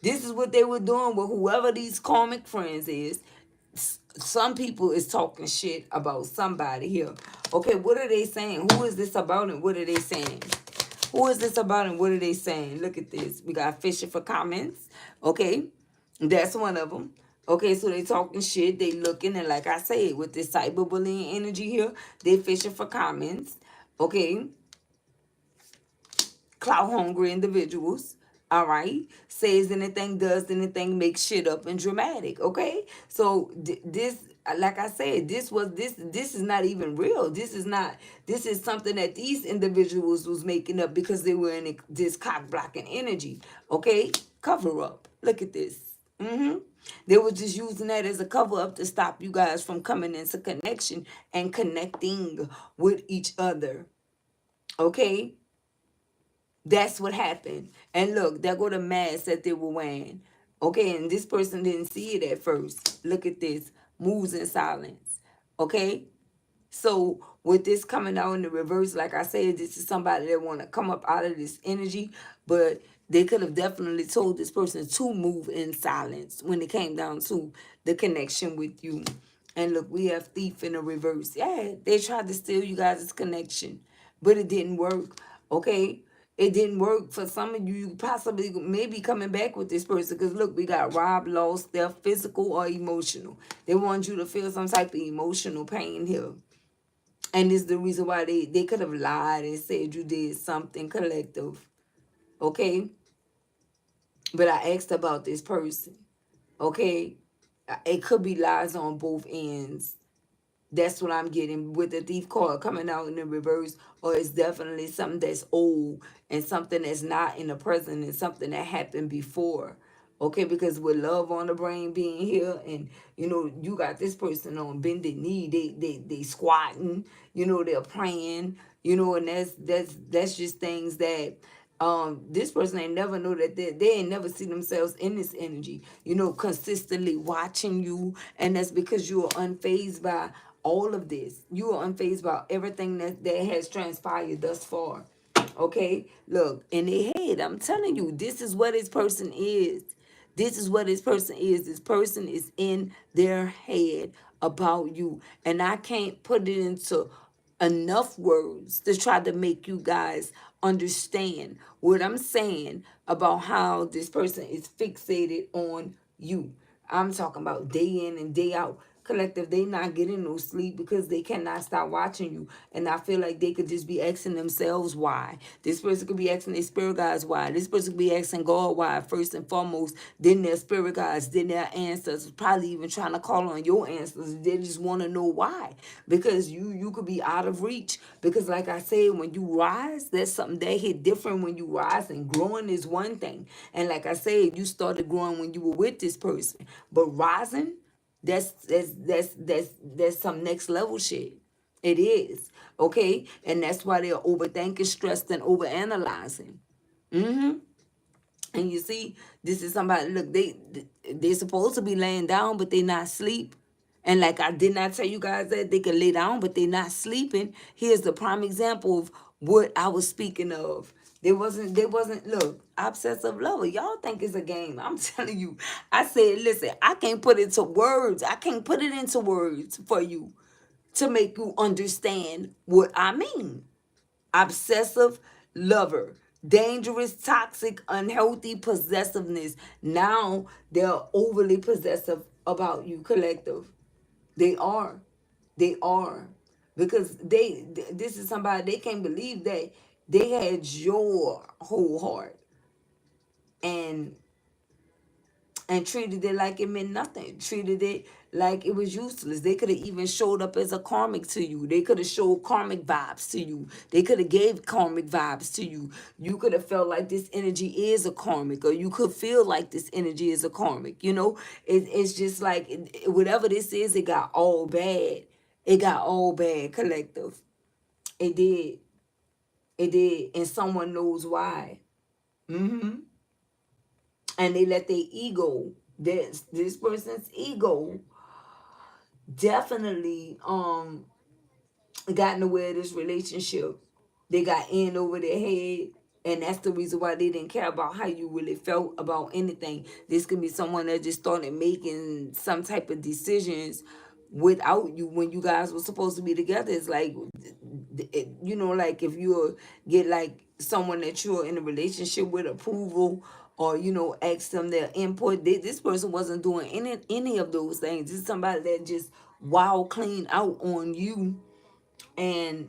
This is what they were doing with whoever these karmic friends is. Some people is talking shit about somebody here. Okay, what are they saying? Who is this about, and what are they saying? Who is this about, and what are they saying? Look at this. We got fishing for comments. Okay? That's one of them. Okay, so they talking shit, they looking, and like I said, with this cyberbullying energy here, they fishing for comments. Okay, clout hungry individuals. All right, says anything, does anything, makes shit up and dramatic. Okay, so this, like I said, this is not even real. This is not. This is something that these individuals was making up because they were in this cock blocking energy. Okay, cover up. Look at this. They were just using that as a cover up to stop you guys from coming into connection and connecting with each other. Okay, that's what happened. And look, there go the mask that they were wearing. Okay, and this person didn't see it at first. Look at this, moves in silence. Okay, so with this coming out in the reverse, like I said, this is somebody that want to come up out of this energy, but they could have definitely told this person to move in silence when it came down to the connection with you. And look, we have thief in the reverse. Yeah, they tried to steal you guys' connection, but it didn't work. Okay, it didn't work for some of you. You possibly maybe coming back with this person because look, we got robbed, lost, theft, physical or emotional. They want you to feel some type of emotional pain here. And it's the reason why they could have lied and said you did something collective. Okay? But I asked about this person. Okay? It could be lies on both ends. That's what I'm getting with the thief card coming out in the reverse, or it's definitely something that's old and something that's not in the present and something that happened before. Okay, because with love on the brain being here, and you got this person on bended knee, they squatting, they're praying, and that's just things that this person ain't never know that they ain't never see themselves in this energy, consistently watching you, and that's because you are unfazed by all of this. You are unfazed by everything that has transpired thus far. Okay, look, in their head, I'm telling you, this is what this person is. This is what this person is. This person is in their head about you. And I can't put it into enough words to try to make you guys understand what I'm saying about how this person is fixated on you. I'm talking about day in and day out. Collective, they not getting no sleep because they cannot stop watching you. And I feel like they could just be asking themselves why. This person could be asking their spirit guides why. This person could be asking God why first and foremost. Then their spirit guides, then their ancestors, probably even trying to call on your ancestors. They just want to know why. Because you could be out of reach. Because like I said, when you rise, there's something that hit different when you rise, and growing is one thing. And like I said, you started growing when you were with this person. But rising, that's some next level shit. It is. Okay? And that's why they're overthinking, stressed, and overanalyzing. Mm-hmm. And you see, this is somebody, look, they're supposed to be laying down, but they not sleep. And like I did not tell you guys that they could lay down, but they not sleeping. Here's the prime example of what I was speaking of. They wasn't, look, obsessive lover. Y'all think it's a game. I'm telling you. I said, listen, I can't put it to words. I can't put it into words for you to make you understand what I mean. Obsessive lover, dangerous, toxic, unhealthy possessiveness. Now they're overly possessive about you, collective. They are. They are. Because this is somebody, they can't believe that they had your whole heart and treated it like it meant nothing, treated it like it was useless. They could have even showed up as a karmic to you. They could have showed karmic vibes to you. They could have gave karmic vibes to you. You could have felt like this energy is a karmic, or you could feel like this energy is a karmic. It's just like whatever this is, it got all bad. It got all bad, collective. It did. It did. And someone knows why. Mm-hmm. And they let their ego, this person's ego, definitely got in the way of this relationship. They got in over their head, and that's the reason why they didn't care about how you really felt about anything. This could be someone that just started making some type of decisions without you when you guys were supposed to be together. It's like, like if you get like someone that you're in a relationship with, approval, or ask them their input. This person wasn't doing any of those things. This is somebody that just wild clean out on you. And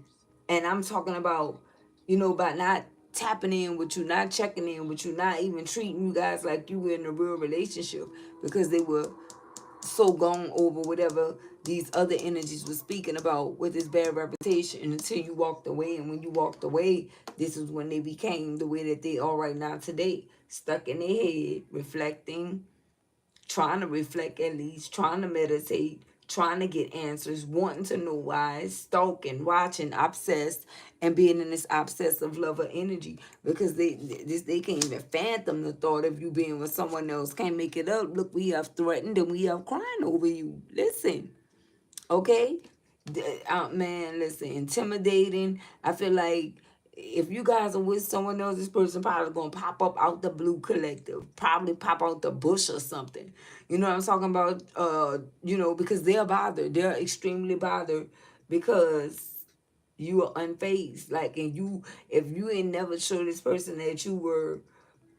I'm talking about, about not tapping in with you, not checking in with you, not even treating you guys like you were in a real relationship, because they were so gone over whatever these other energies were speaking about with this bad reputation, until you walked away. And when you walked away, this is when they became the way that they are right now today, stuck in their head, reflecting, trying to reflect, at least trying to meditate, trying to get answers, wanting to know why, stalking, watching, obsessed, and being in this obsessive lover energy because they can't even fathom the thought of you being with someone else. Can't make it up. Look, we have threatened and we have crying over you. Listen, okay, man, listen, intimidating. I feel like if you guys are with someone else, this person probably gonna pop up out the blue collective, probably pop out the bush or something. You know what I'm talking about? Because they're bothered. They're extremely bothered because you are unfazed. Like, and you, if you ain't never show this person that you were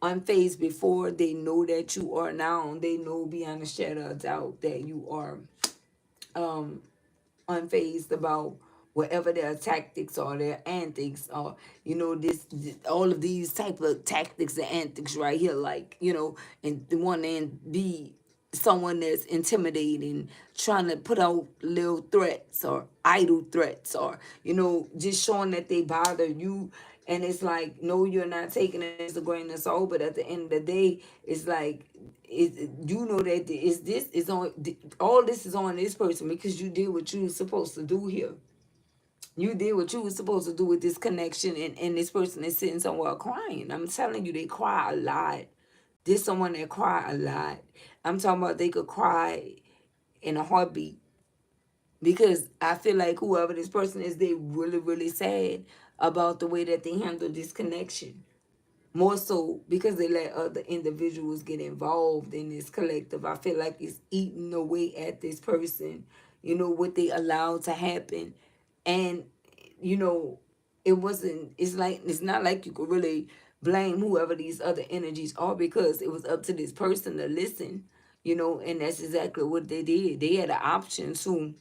unfazed before, they know that you are now. They know beyond a shadow of doubt that you are um unfazed about whatever their tactics or their antics or all of these type of tactics and antics right here, like, and the one and be someone that's intimidating, trying to put out little threats or idle threats, or just showing that they bother you. And it's like, no, you're not taking it as a grain of salt, but at the end of the day, it's like, that is on, all this is on this person because you did what you were supposed to do here. You did what you were supposed to do with this connection, and this person is sitting somewhere crying. I'm telling you, they cry a lot. There's someone that cry a lot. I'm talking about they could cry in a heartbeat because I feel like whoever this person is, they really, really sad about the way that they handle this connection. More so because they let other individuals get involved in this collective. I feel like it's eating away at this person, what they allowed to happen. And, you know, it's not like you could really blame whoever these other energies are because it was up to this person to listen, and that's exactly what they did. They had an option to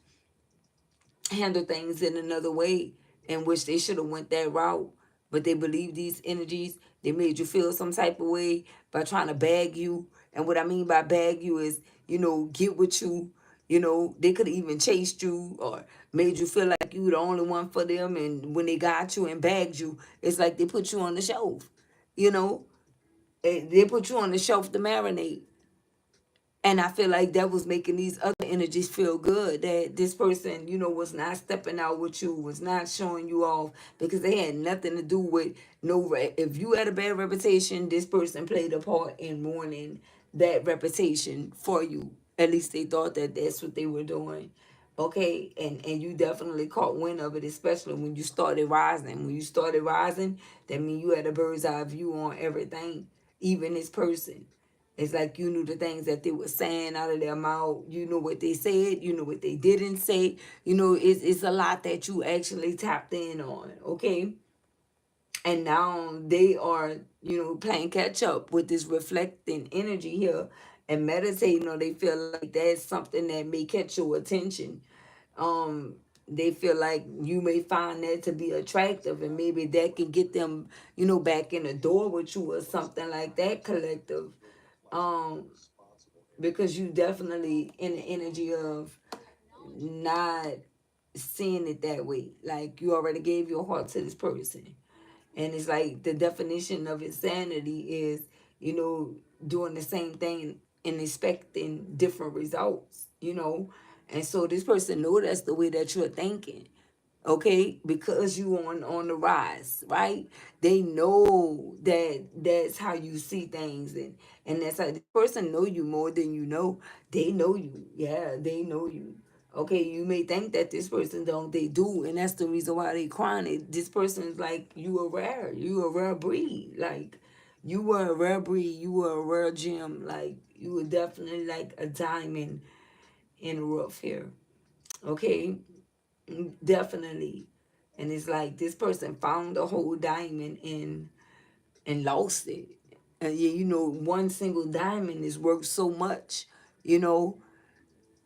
handle things in another way in which they should have went that route, but they believe these energies. They made you feel some type of way by trying to bag you. And what I mean by bag you is, get with you. They could have even chased you or made you feel like you were the only one for them. And when they got you and bagged you, it's like they put you on the shelf. you know they put you on the shelf to marinate. And I feel like that was making these other energies feel good, that this person, was not stepping out with you, was not showing you off because they had nothing to do with if you had a bad reputation, this person played a part in ruining that reputation for you. At least they thought that that's what they were doing. Okay, and you definitely caught wind of it, especially when you started rising. When you started rising, that means you had a bird's eye view on everything, even this person. It's like you knew the things that they were saying out of their mouth. You know what they said. You know what they didn't say. It's a lot that you actually tapped in on, okay? And now they are, playing catch up with this reflecting energy here and meditating, or they feel like that's something that may catch your attention. Um, they feel like you may find that to be attractive, and maybe that can get them, back in the door with you or something like that, collective. Um, because you definitely in the energy of not seeing it that way. Like you already gave your heart to this person. And it's like the definition of insanity is, you know, doing the same thing and expecting different results. And so this person know that's the way that you're thinking, okay, because you on the rise, right? They know that that's how you see things, and that's how the person know you more than you know. They know you. Yeah, they know you. Okay, you may think that this person don't, they do, and that's the reason why they crying. This person is like, you a rare breed. Like you were a rare breed, you were a rare gem. Like you were definitely like a diamond in the rough here. Okay, definitely. And it's like this person found a whole diamond and lost it. And yeah, one single diamond is worth so much, you know.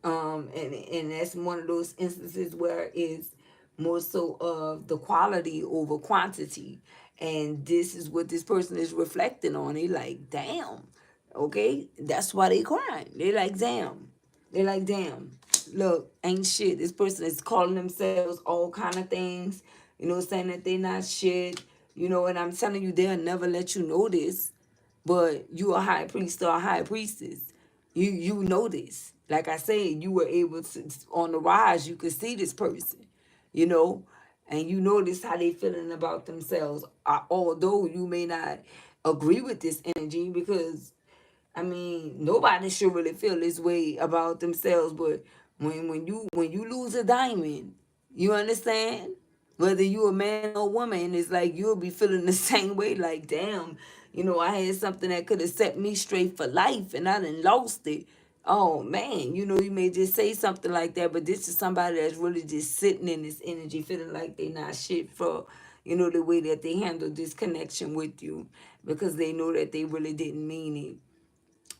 And that's one of those instances where it's more so of the quality over quantity. And this is what this person is reflecting on. They like, damn, okay, that's why they crying. They like, damn. They like, damn, look, ain't shit. This person is calling themselves all kind of things, saying that they not shit, and I'm telling you, they'll never let you know this, but you a high priest or a high priestess. You know this. Like I said, you were able to, on the rise, you could see this person, you know, and you notice how they feeling about themselves. Although you may not agree with this energy, because I mean, nobody should really feel this way about themselves, but when you lose a diamond, you understand? Whether you a man or a woman, it's like you'll be feeling the same way, like, damn, I had something that could have set me straight for life and I done lost it. Oh man, you may just say something like that, but this is somebody that's really just sitting in this energy, feeling like they not shit for, the way that they handle this connection with you, because they know that they really didn't mean it.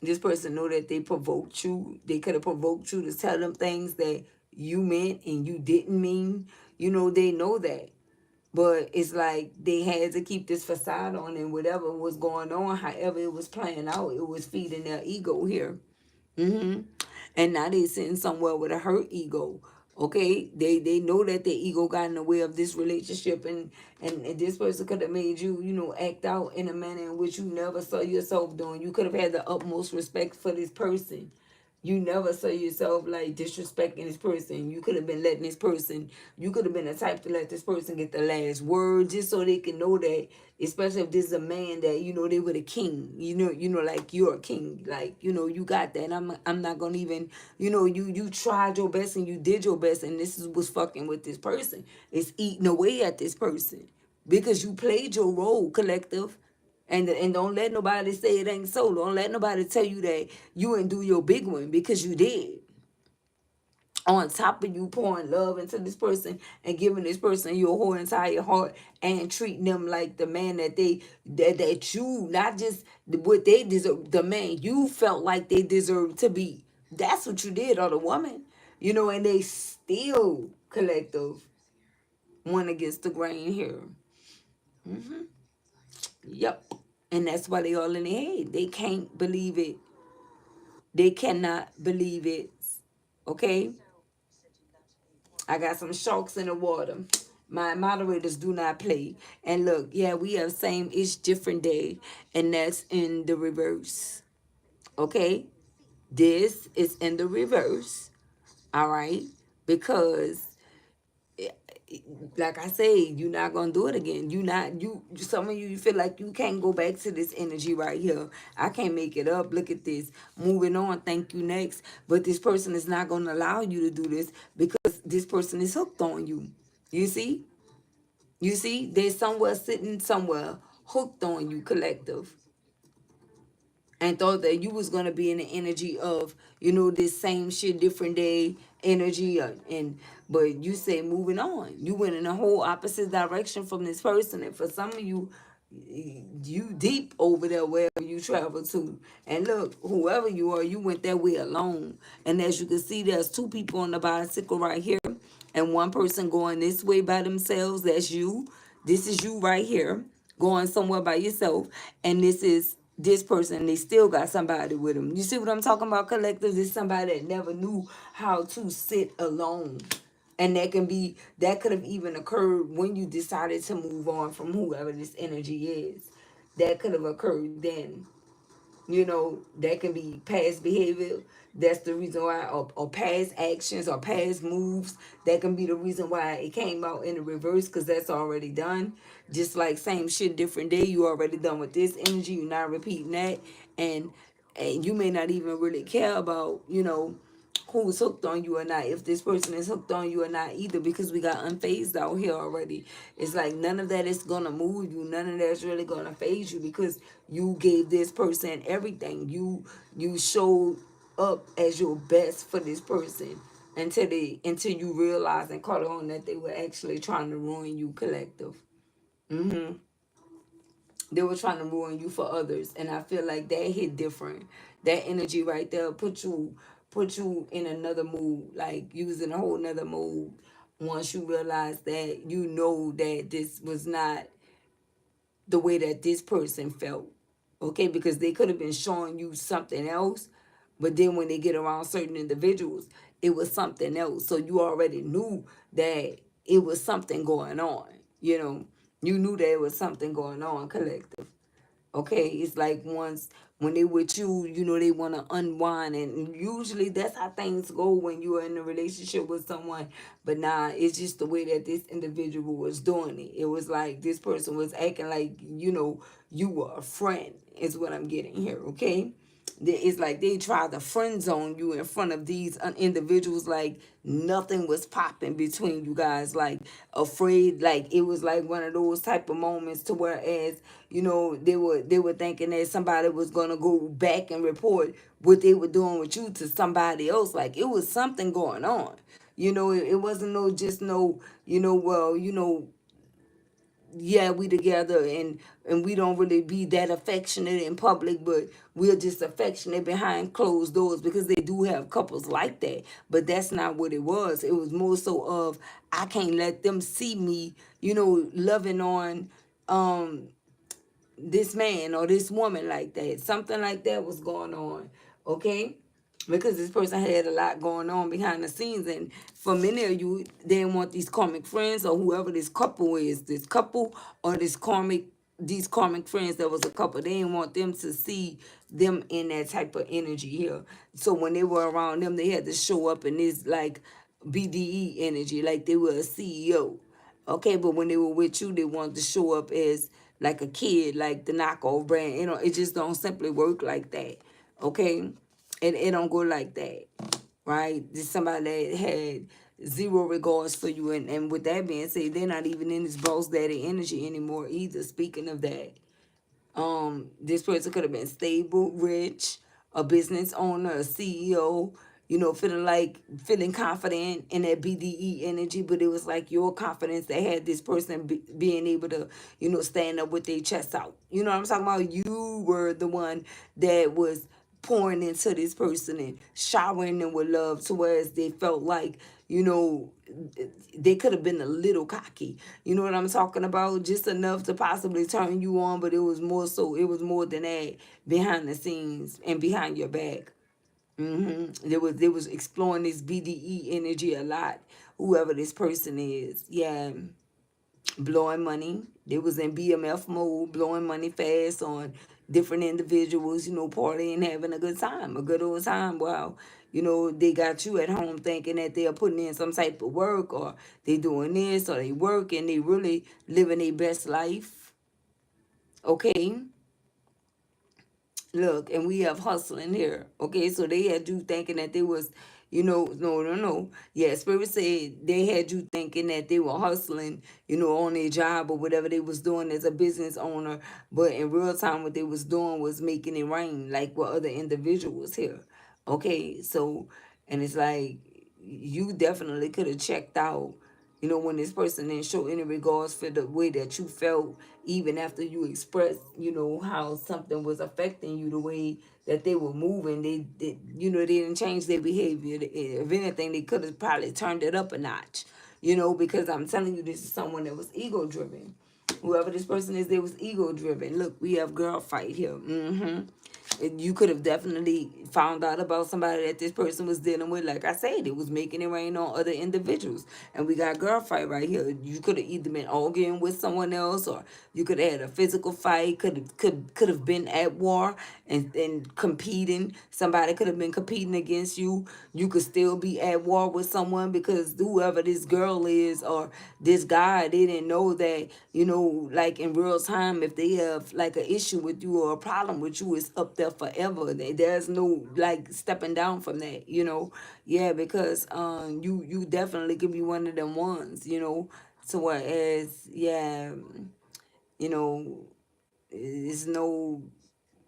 This person know that they provoked you. They could have provoked you to tell them things that you meant and you didn't mean. They know that. But it's like they had to keep this facade on, and whatever was going on, however it was playing out, it was feeding their ego here. hmm And now they sitting somewhere with a hurt ego. Okay, they know that their ego got in the way of this relationship, and this person could have made you, act out in a manner in which you never saw yourself doing. You could have had the utmost respect for this person. You never saw yourself like disrespecting this person. You could have been letting this person, you could have been the type to let this person get the last word, just so they can know that, especially if this is a man that, they were the king, like you're a king, like, you got that. I'm not gonna even, you tried your best and you did your best, and this is what's fucking with this person. It's eating away at this person because you played your role, collective. And don't let nobody say it ain't so. Don't let nobody tell you that you ain't do your big one, because you did. On top of you pouring love into this person and giving this person your whole entire heart and treating them like the man that you, not just what they deserve, the man you felt like they deserve to be. That's what you did, or the woman. And they still, collective, went against the grain here. Yep. And that's why they all in their head. They can't believe it. They cannot believe it. Okay? I got some sharks in the water. My moderators do not play. And look, yeah, we have same ish different day. And that's in the reverse. Okay? This is in the reverse. All right? Because like I say, you're not gonna do it again. You not you some of you feel like you can't go back to this energy right here. I can't make it up. Look at this. Moving on, thank you next. But this person is not gonna allow you to do this because this person is hooked on you. You see? You see? They're somewhere sitting somewhere hooked on you, collective, and thought that you was gonna be in the energy of, this same shit different day energy, and but you say moving on, you went in a whole opposite direction from this person. And for some of you, you deep over there wherever you travel to. And look, whoever you are, you went that way alone. And as you can see, there's two people on the bicycle right here, and one person going this way by themselves. That's you. This is you right here, going somewhere by yourself. And this is this person. They still got somebody with them. You see what I'm talking about, collective? This is somebody that never knew how to sit alone. And that could have even occurred when you decided to move on from whoever this energy is. That could have occurred then. That can be past behavior. That's the reason why, or past actions or past moves. That can be the reason why it came out in the reverse, because that's already done. Just like same shit, different day. You already done with this energy. You're not repeating that. And you may not even really care about, who's hooked on you or not, if this person is hooked on you or not either, because we got unfazed out here already. It's like none of that is gonna move you. None of that's really gonna phase you, because you gave this person everything. You showed up as your best for this person until you realize and caught on that they were actually trying to ruin you, collective. They were trying to ruin you for others, and I feel like that hit different. That energy right there put you in another mood, like you was in a whole nother mood. Once you realize that, that this was not the way that this person felt. Okay, because they could have been showing you something else, but then when they get around certain individuals, it was something else. So you already knew that it was something going on. You knew that it was something going on, collective. Okay, it's like When they with you, you know, they want to unwind. And usually that's how things go when you are in a relationship with someone. But nah, it's just the way that this individual was doing it. It was like this person was acting like, you know, you were a friend, is what I'm getting here, okay? It's like they tried to friend zone you in front of these individuals, like nothing was popping between you guys, like afraid, like it was like one of those type of moments to whereas, you know, they were thinking that somebody was gonna go back and report what they were doing with you to somebody else. Like it was something going on. You know, it wasn't no just no, you know, well, you know, yeah, we together and we don't really be that affectionate in public, but we're just affectionate behind closed doors, because they do have couples like that. But that's not what it was. It was more so of, I can't let them see me, you know, loving on um this man or this woman like that. Something like that was going on, okay? Because this person had a lot going on behind the scenes, and for many of you, they didn't want these karmic friends or whoever this couple is, this couple or these karmic friends that was a couple, they didn't want them to see them in that type of energy here. So when they were around them, they had to show up in this like BDE energy, like they were a CEO. Okay, but when they were with you, they wanted to show up as like a kid, like the knockoff brand. You know, it just don't simply work like that. Okay, it don't go like that, right? Just somebody that had zero regards for you, and with that being said, they're not even in this boss daddy energy anymore either. Speaking of that, this person could have been stable, rich, a business owner, a CEO, you know, feeling confident in that BDE energy, but it was like your confidence that had this person being able to, you know, stand up with their chest out. You know what I'm talking about? You were the one that was pouring into this person and showering them with love, to whereas they felt like, you know, they could have been a little cocky. You know what I'm talking about? Just enough to possibly turn you on, but it was more so, it was more than that behind the scenes and behind your back. They was exploring this BDE energy a lot. Whoever this person is, yeah, blowing money. They was in BMF mode, blowing money fast on different individuals, you know, partying, having a good time, a good old time. Wow. You know, they got you at home thinking that they are putting in some type of work, or they doing this, or they work, and they really living their best life. Okay. Look, and we have hustling here. Okay, so they had you thinking that they was, you know, no. Yeah, Spirit said they had you thinking that they were hustling, you know, on their job or whatever they was doing as a business owner. But in real time, what they was doing was making it rain, like what other individuals here. Okay, so, and it's like, you definitely could have checked out, you know, when this person didn't show any regards for the way that you felt, even after you expressed, you know, how something was affecting you, the way that they were moving, they you know, they didn't change their behavior. If anything, they could have probably turned it up a notch, you know, because I'm telling you, this is someone that was ego driven. Whoever this person is, they was ego driven. Look, we have girl fight here. You could have definitely found out about somebody that this person was dealing with. Like I said, it was making it rain on other individuals. And we got girl fight right here. You could have either been arguing with someone else, or you could have had a physical fight, could have been at war and competing. Somebody could have been competing against you. You could still be at war with someone, because whoever this girl is or this guy, they didn't know that, you know, like in real time, if they have like an issue with you or a problem with you, it's up there forever. There's no like stepping down from that, you know. Yeah, because you definitely could be one of them ones, you know. So whereas, yeah, you know, it's no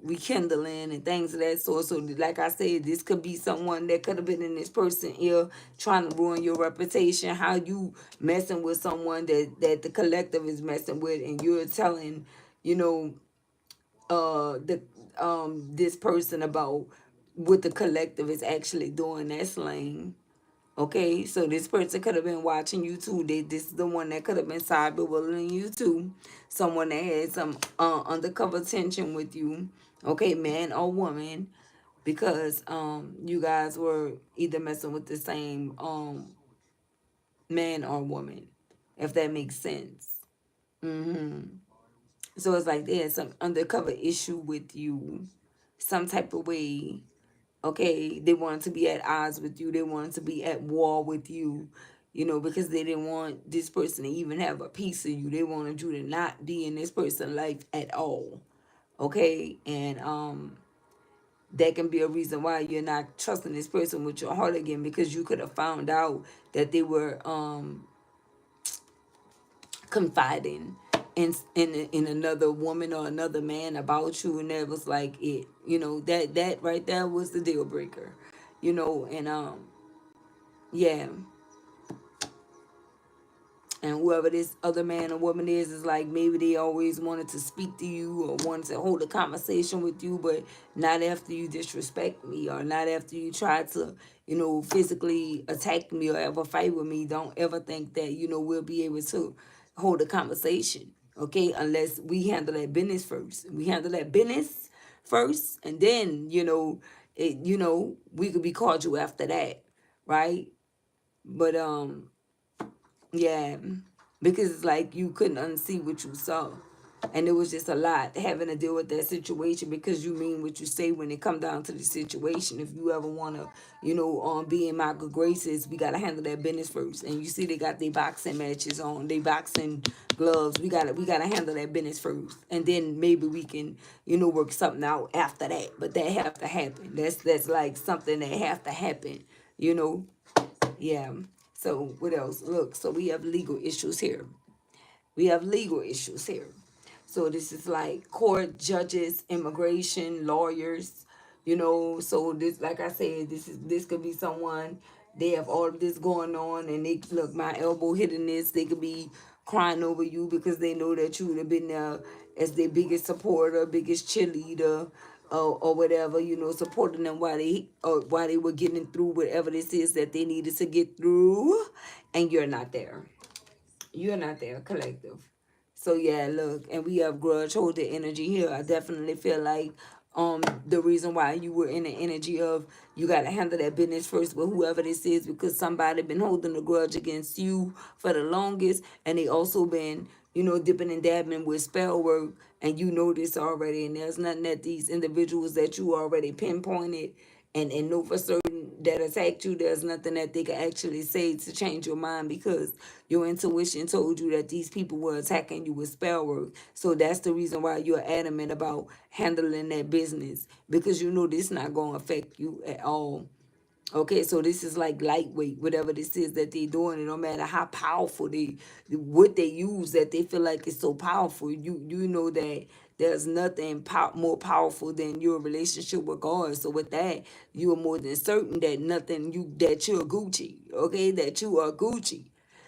rekindling and things of that sort. So like I said, this could be someone that could have been in this person ear trying to ruin your reputation. How you messing with someone that the collective is messing with, and you're telling, you know, the this person about what the collective is actually doing. That's lame. Okay, so this person could have been watching you too. This is the one that could have been cyberbullying you too. Someone that had some undercover tension with you. Okay, man or woman, because you guys were either messing with the same man or woman, if that makes sense. So it's like they had some undercover issue with you. some type of way. Okay, they wanted to be at odds with you. They wanted to be at war with you, because they didn't want this person to even have a piece of you. They wanted you to not be in this person's life at all. Okay, and that can be a reason why you're not trusting this person with your heart again, because you could have found out that they were confiding in another woman or another man about you, and that was like it. That right there was the deal breaker. And yeah. And whoever this other man or woman is like maybe they always wanted to speak to you or wanted to hold a conversation with you, but not after you disrespect me, or not after you try to, physically attack me or ever fight with me. Don't ever think that, we'll be able to hold a conversation, okay? Unless we handle that business first. We handle that business first, and then, we could be cordial after that, right? But yeah, because it's like you couldn't unsee what you saw. And it was just a lot having to deal with that situation, because you mean what you say when it come down to the situation. If you ever want to, be in my good graces, we got to handle that business first. And you see they got their boxing matches on, they boxing gloves. We gotta handle that business first. And then maybe we can, work something out after that. But that have to happen. That's like something that have to happen, you know. Yeah. So what else? Look, so we have legal issues here. We have legal issues here. So this is like court, judges, immigration, lawyers, so this, like I said, this could be someone, they have all of this going on, and they look, my elbow hitting this, they could be crying over you because they know that you would have been there as their biggest supporter, biggest cheerleader, or whatever, supporting them while they were getting through whatever this is that they needed to get through, and you're not there. You're not there, collective. So yeah, look, and we have grudge holder energy here. I definitely feel like the reason why you were in the energy of you gotta handle that business first with whoever this is, because somebody been holding a grudge against you for the longest, and they also been, dipping and dabbing with spell work, and you know this already, and there's nothing that these individuals that you already pinpointed and know for certain that attacked you, there's nothing that they can actually say to change your mind, because your intuition told you that these people were attacking you with spell work. So that's the reason why you're adamant about handling that business, because you know this not going to affect you at all. Okay, so this is like lightweight, whatever this is that they doing. And no matter how powerful what they use, that they feel like it's so powerful. You know that there's nothing more powerful than your relationship with God. So with that, you are more than certain that that you're Gucci. Okay, that you are Gucci.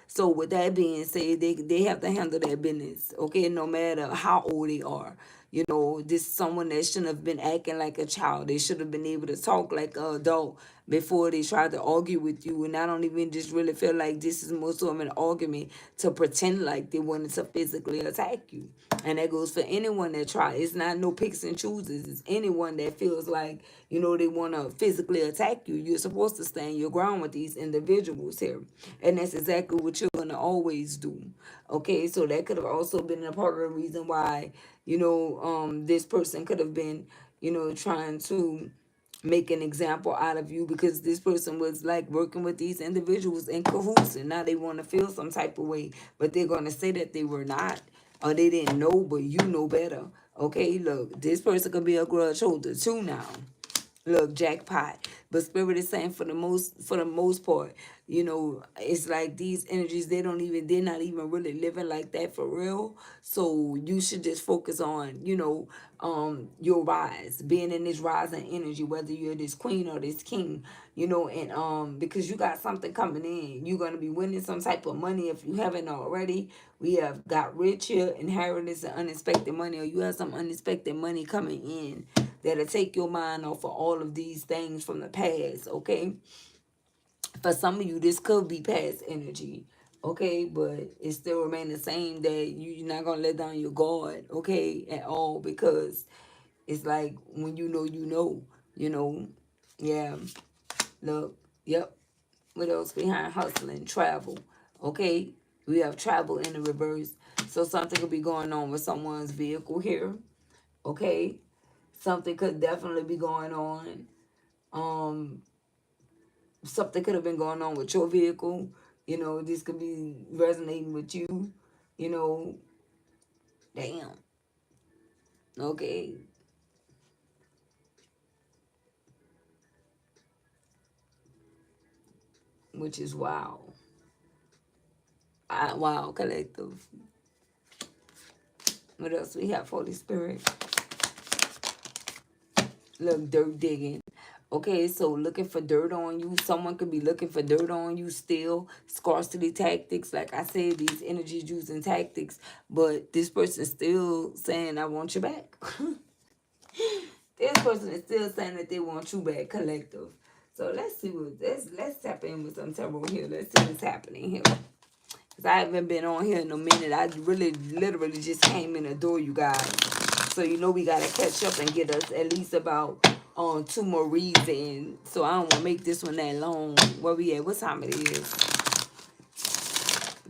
So with that being said, they have to handle their business, okay, no matter how old they are. This is someone that shouldn't have been acting like a child. They should have been able to talk like an adult before they tried to argue with you. And I don't even just really feel like this is most of an argument to pretend like they wanted to physically attack you. And that goes for anyone that tries. It's not no picks and chooses. It's anyone that feels like, they want to physically attack you. You're supposed to stand your ground with these individuals here. And that's exactly what you're going to always do. Okay, so that could have also been a part of the reason why, this person could have been, trying to make an example out of you, because this person was like working with these individuals in cahoots, and now they want to feel some type of way, but they're going to say that they were not, or they didn't know, but you know better. Okay, look, this person could be a grudge holder too now. Look, jackpot. But spirit is saying for the most part, it's like these energies, they're not even really living like that for real. So you should just focus on, your rise, being in this rising energy, whether you're this queen or this king, and because you got something coming in. You're gonna be winning some type of money if you haven't already. We have got rich here, inheritance and unexpected money, or you have some unexpected money coming in that'll take your mind off of all of these things from the past, okay? For some of you, this could be past energy, okay? But it still remain the same, that you're not going to let down your guard, okay, at all, because it's like when you know. Yeah, look, yep. What else behind hustling? Travel, okay? We have travel in the reverse. So something could be going on with someone's vehicle here, okay? Something could definitely be going on. Something could have been going on with your vehicle. You know, this could be resonating with you. You know, damn. Okay. Which is wow. Wow, collective. What else we have, Holy Spirit? Look, dirt digging. Okay, so looking for dirt on you. Someone could be looking for dirt on you still. Scarcity tactics. Like I said, these energies using tactics. But this person is still saying, I want you back. This person is still saying that they want you back, collective. So let's see what, let's tap in with some tarot here. Let's see what's happening here. Because I haven't been on here in a minute. I really, literally just came in the door, you guys. So you know we got to catch up and get us at least about 2 more reads in. So I don't want to make this one that long. Where we at? What time it is?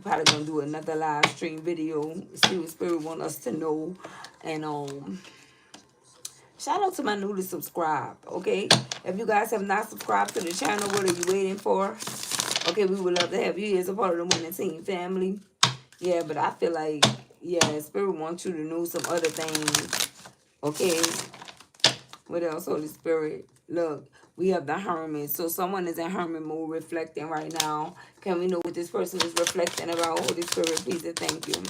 Probably going to do another live stream video. See what Spirit want us to know. And shout out to my newly subscribed, okay? If you guys have not subscribed to the channel, what are you waiting for? Okay, we would love to have you as a part of the Winning Team family. Yeah, but I feel like, yeah, Spirit wants you to know some other things. Okay? What else, Holy Spirit? Look, we have the Hermit. So someone is in Hermit mode reflecting right now. Can we know what this person is reflecting about? Holy Spirit, please and thank you.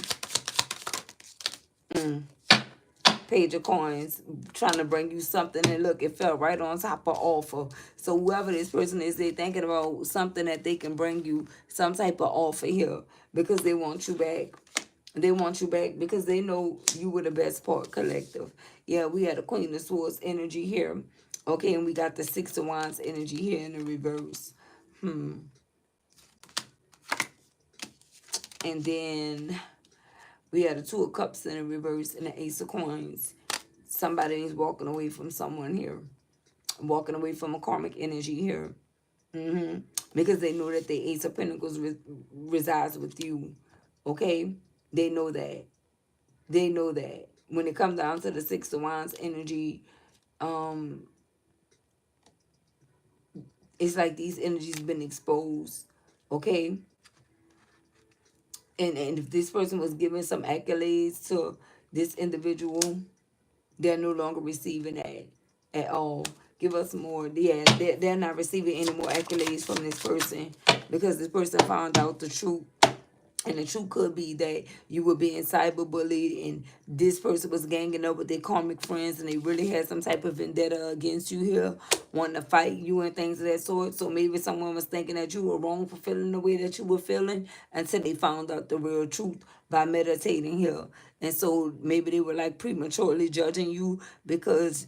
Page of Coins, trying to bring you something, and look, it fell right on top of offer. So whoever this person is, they're thinking about something that they can bring you, some type of offer here, because they want you back. They want you back because they know you were the best part, collective. Yeah, we had a Queen of Swords energy here. Okay, and we got the Six of Wands energy here in the reverse. And then we had a Two of Cups in the reverse and the Ace of Coins. Somebody is walking away from someone here. Walking away from a karmic energy here. Because they know that the Ace of Pentacles resides with you. Okay? They know that. They know that. When it comes down to the Six of Wands energy, it's like these energies been exposed. Okay? And if this person was giving some accolades to this individual, they're no longer receiving that at all. Give us more. Yeah, they're not receiving any more accolades from this person because this person found out the truth. And the truth could be that you were being cyberbullied and this person was ganging up with their karmic friends and they really had some type of vendetta against you here, wanting to fight you and things of that sort. So maybe someone was thinking that you were wrong for feeling the way that you were feeling until they found out the real truth by meditating here. And so maybe they were like prematurely judging you because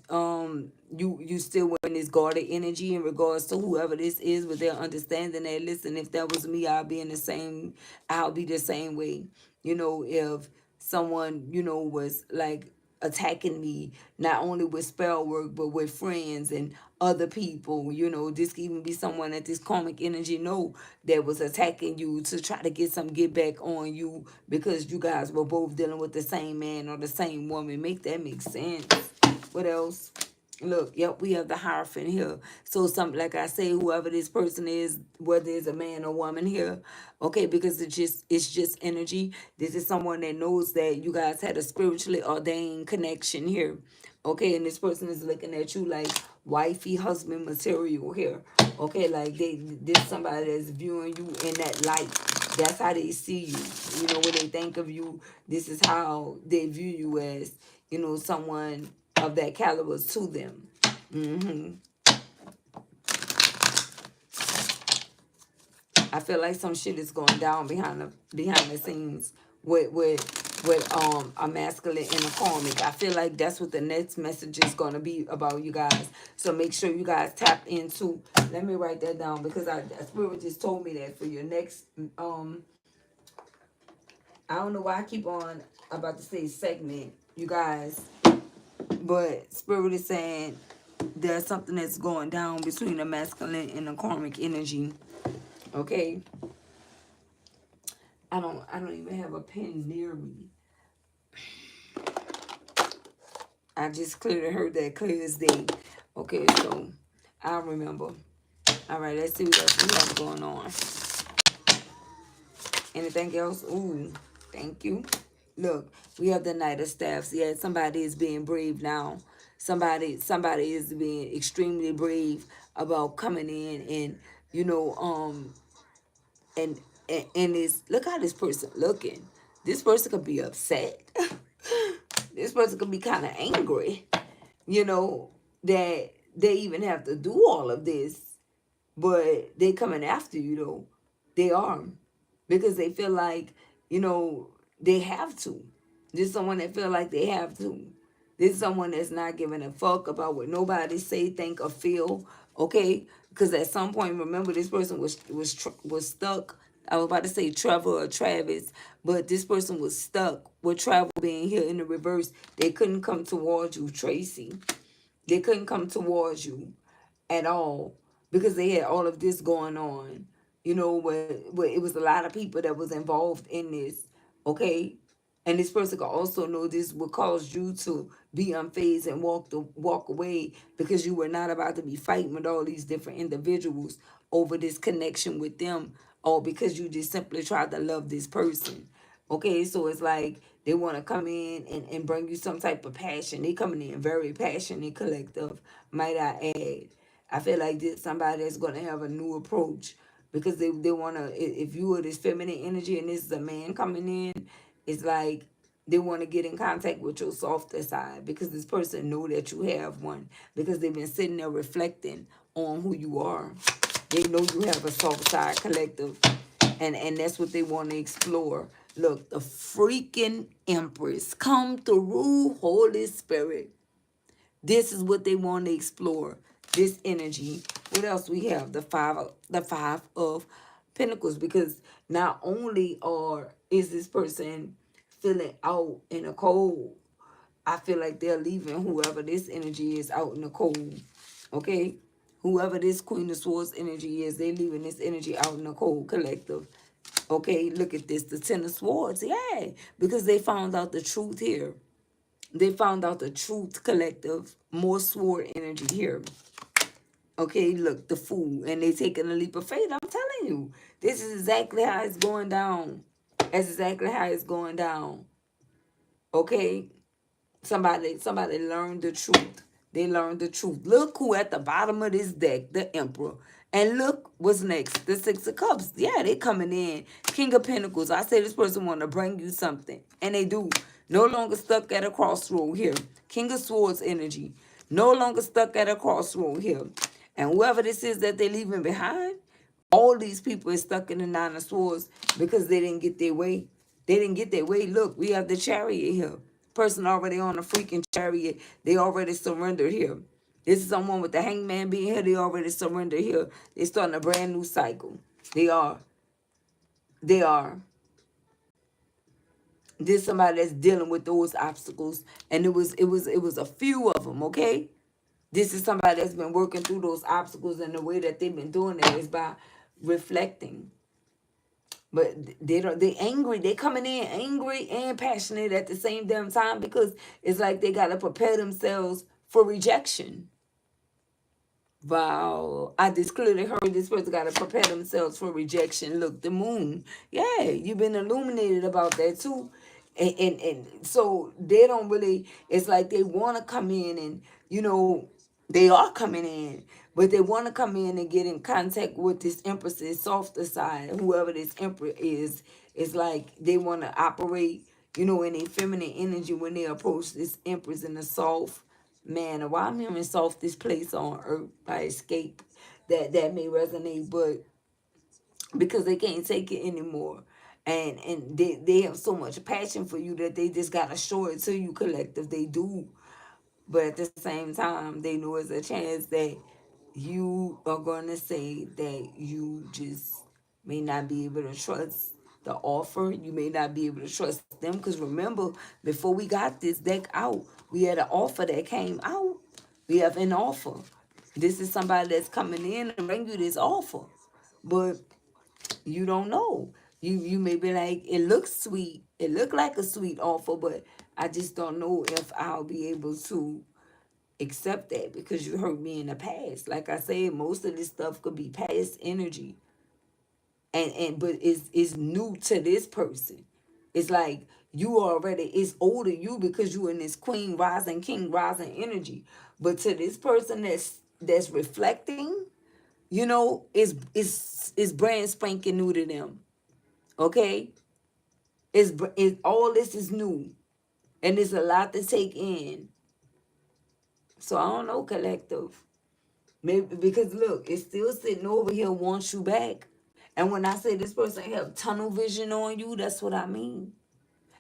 you still were in this guarded energy in regards to whoever this is, with their understanding that, listen, if that was me, I'll be the same way. You know, if someone, you know, was like attacking me, not only with spell work, but with friends and other people, you know, this could even be someone that this karmic energy know that was attacking you to try to get some get back on you because you guys were both dealing with the same man or the same woman. Make that make sense. What else? Look, yep, we have the Hierophant here. So something like I say, whoever this person is, whether it's a man or woman here, okay, because it's just energy. This is someone that knows that you guys had a spiritually ordained connection here. Okay, and this person is looking at you like wifey husband material here. Okay, like this somebody that's viewing you in that light. That's how they see you. You know, when they think of you, this is how they view you as, you know, someone of that caliber to them. I feel like some shit is going down behind the scenes with a masculine and a karmic. I feel like that's what the next message is going to be about, you guys. So make sure you guys tap into. Let me write that down because Spirit just told me that for your next I don't know why I keep on about to say segment, you guys, but Spirit is saying there's something that's going down between the masculine and the karmic energy. Okay, I don't even have a pen near me. I just clearly heard that clear as day. Okay, so I remember. All right, let's see what else we have going on. Anything else? Ooh, thank you. Look, we have the Knight of Staffs. Yeah, somebody is being brave now. Somebody is being extremely brave about coming in and you know and and it's look how this person looking. This person could be upset. This person could be kind of angry. You know that they even have to do all of this, but they coming after you though. They are because they feel like they have to. There's someone that feel like they have to. There's someone that's not giving a fuck about what nobody say, think, or feel. Okay, because at some point, remember, this person was stuck. I was about to say Trevor or Travis, but this person was stuck with travel being here in the reverse. They couldn't come towards you, Tracy. They couldn't come towards you at all because they had all of this going on. Where it was a lot of people that was involved in this. Okay, and this person could also know this would cause you to be unfazed and walk away because you were not about to be fighting with all these different individuals over this connection with them, or because you just simply tried to love this person. Okay, so it's like they want to come in and bring you some type of passion. They coming in very passionate, collective, might I add. I feel like this somebody that's going to have a new approach because they want to, if you are this feminine energy and this is a man coming in, it's like they want to get in contact with your softer side because this person know that you have one because they've been sitting there reflecting on who you are. They know you have a soft side, collective, and that's what they want to explore. Look, the freaking Empress come through, Holy Spirit. This is what they want to explore. This energy. What else we have? The five of Pentacles. Because not only is this person feeling out in the cold, I feel like they're leaving whoever this energy is out in the cold. Okay? Whoever this Queen of Swords energy is, they leaving this energy out in the cold, collective. Okay, look at this. The Ten of Swords. Yeah. Because they found out the truth here. They found out the truth, collective. More sword energy here. Okay, look, the Fool. And they taking a leap of faith. I'm telling you. This is exactly how it's going down. That's exactly how it's going down. Okay? Somebody learned the truth. They learned the truth. Look who at the bottom of this deck, the Emperor. And look what's next, the Six of Cups. Yeah, they coming in. King of Pentacles. I say this person want to bring you something. And they do. No longer stuck at a crossroad here. King of Swords energy. No longer stuck at a crossroad here. And whoever this is that they leaving behind, all these people are stuck in the Nine of Swords because they didn't get their way. They didn't get their way. Look, we have the Chariot here. Person already on a freaking chariot. They already surrendered here. This is someone with the Hangman being here. They already surrendered here. They starting a brand new cycle. They are. They are. This somebody that's dealing with those obstacles, and it was a few of them. Okay. This is somebody that's been working through those obstacles, and the way that they've been doing it is by reflecting. But they angry. They coming in angry and passionate at the same damn time because it's like they gotta prepare themselves for rejection. Wow. I just clearly heard this person gotta prepare themselves for rejection. Look, the moon. Yeah, you've been illuminated about that too. And so they don't really, it's like they wanna come in and they are coming in, but they want to come in and get in contact with this Empress's softer side. Whoever this Emperor is like they want to operate, in a feminine energy when they approach this Empress in a soft manner. Why I'm hearing soft this place on earth by escape, that may resonate, but because they can't take it anymore. And they have so much passion for you that they just gotta show it to you, collective. They do. But at the same time, they know it's a chance that you are going to say that you just may not be able to trust the offer. You may not be able to trust them. Because remember, before we got this deck out, we had an offer that came out. We have an offer. This is somebody that's coming in and bring you this offer. But you don't know. You may be like, it looks sweet. It looked like a sweet offer, but I just don't know if I'll be able to accept that because you hurt me in the past. Like I said, most of this stuff could be past energy, and but it's new to this person. It's like you already, it's older you because you in this queen rising, king rising energy. But to this person that's reflecting, it's brand spanking new to them. Okay, it's all this is new, and it's a lot to take in. So I don't know, collective. Maybe because look, it's still sitting over here wants you back. And when I say this person have tunnel vision on you, that's what I mean.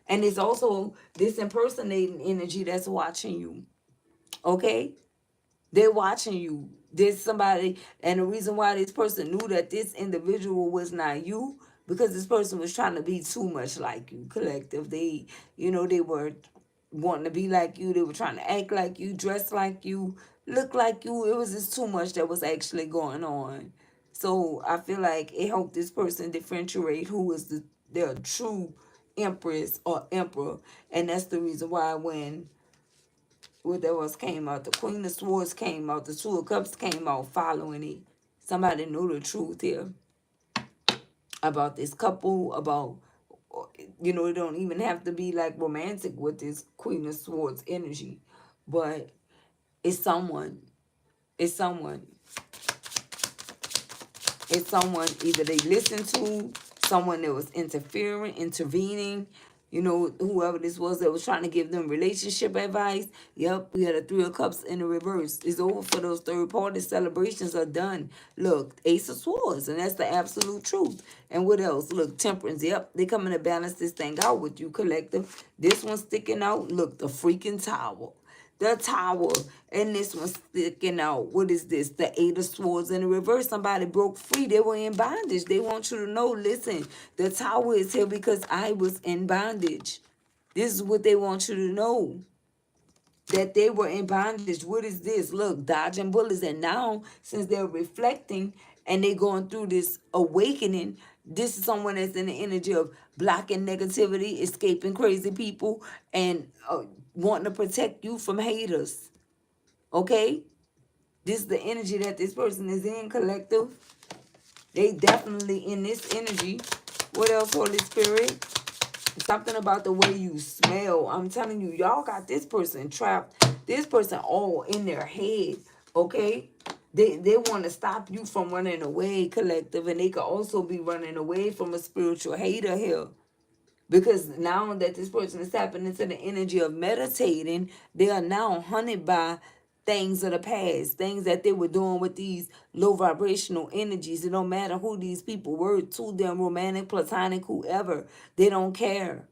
And it's also this impersonating energy that's watching you. Okay? They're watching you. There's somebody, and the reason why this person knew that this individual was not you, because this person was trying to be too much like you, collective. They were wanting to be like you. They were trying to act like you, dress like you, look like you. It was just too much that was actually going on. So I feel like it helped this person differentiate who is their true empress or emperor, and that's the reason why when what that was came out. The Queen of Swords came out. The Two of Cups came out following it. Somebody knew the truth here about this couple, about, it don't even have to be like romantic with this Queen of Swords energy. But it's someone. It's someone. It's someone either they listened to, someone that was intervening, whoever this was that was trying to give them relationship advice. Yep, we had a Three of Cups in the reverse. It's over for those third party celebrations are done. Look, Ace of Swords, and that's the absolute truth. And what else? Look, Temperance. Yep, they coming to balance this thing out with you, collective. This one sticking out. Look, the freaking Tower. The Tower, and this one sticking out. What is this? The Eight of Swords in the reverse. Somebody broke free. They were in bondage. They want you to know, listen, the Tower is here because I was in bondage. This is what they want you to know, that they were in bondage. What is this? Look, dodging bullets. And now, since they're reflecting and they're going through this awakening, this is someone that's in the energy of blocking negativity, escaping crazy people, and wanting to protect you from haters. Okay? This is the energy that this person is in, collective. They definitely in this energy. What else, Holy Spirit? Something about the way you smell. I'm telling you, y'all got this person trapped. This person all in their head. Okay? They want to stop you from running away, collective. And they could also be running away from a spiritual hater here. Because now that this person is tapping into the energy of meditating, they are now haunted by things of the past, things that they were doing with these low vibrational energies. It don't matter who these people were to them, romantic, platonic, whoever. They don't care.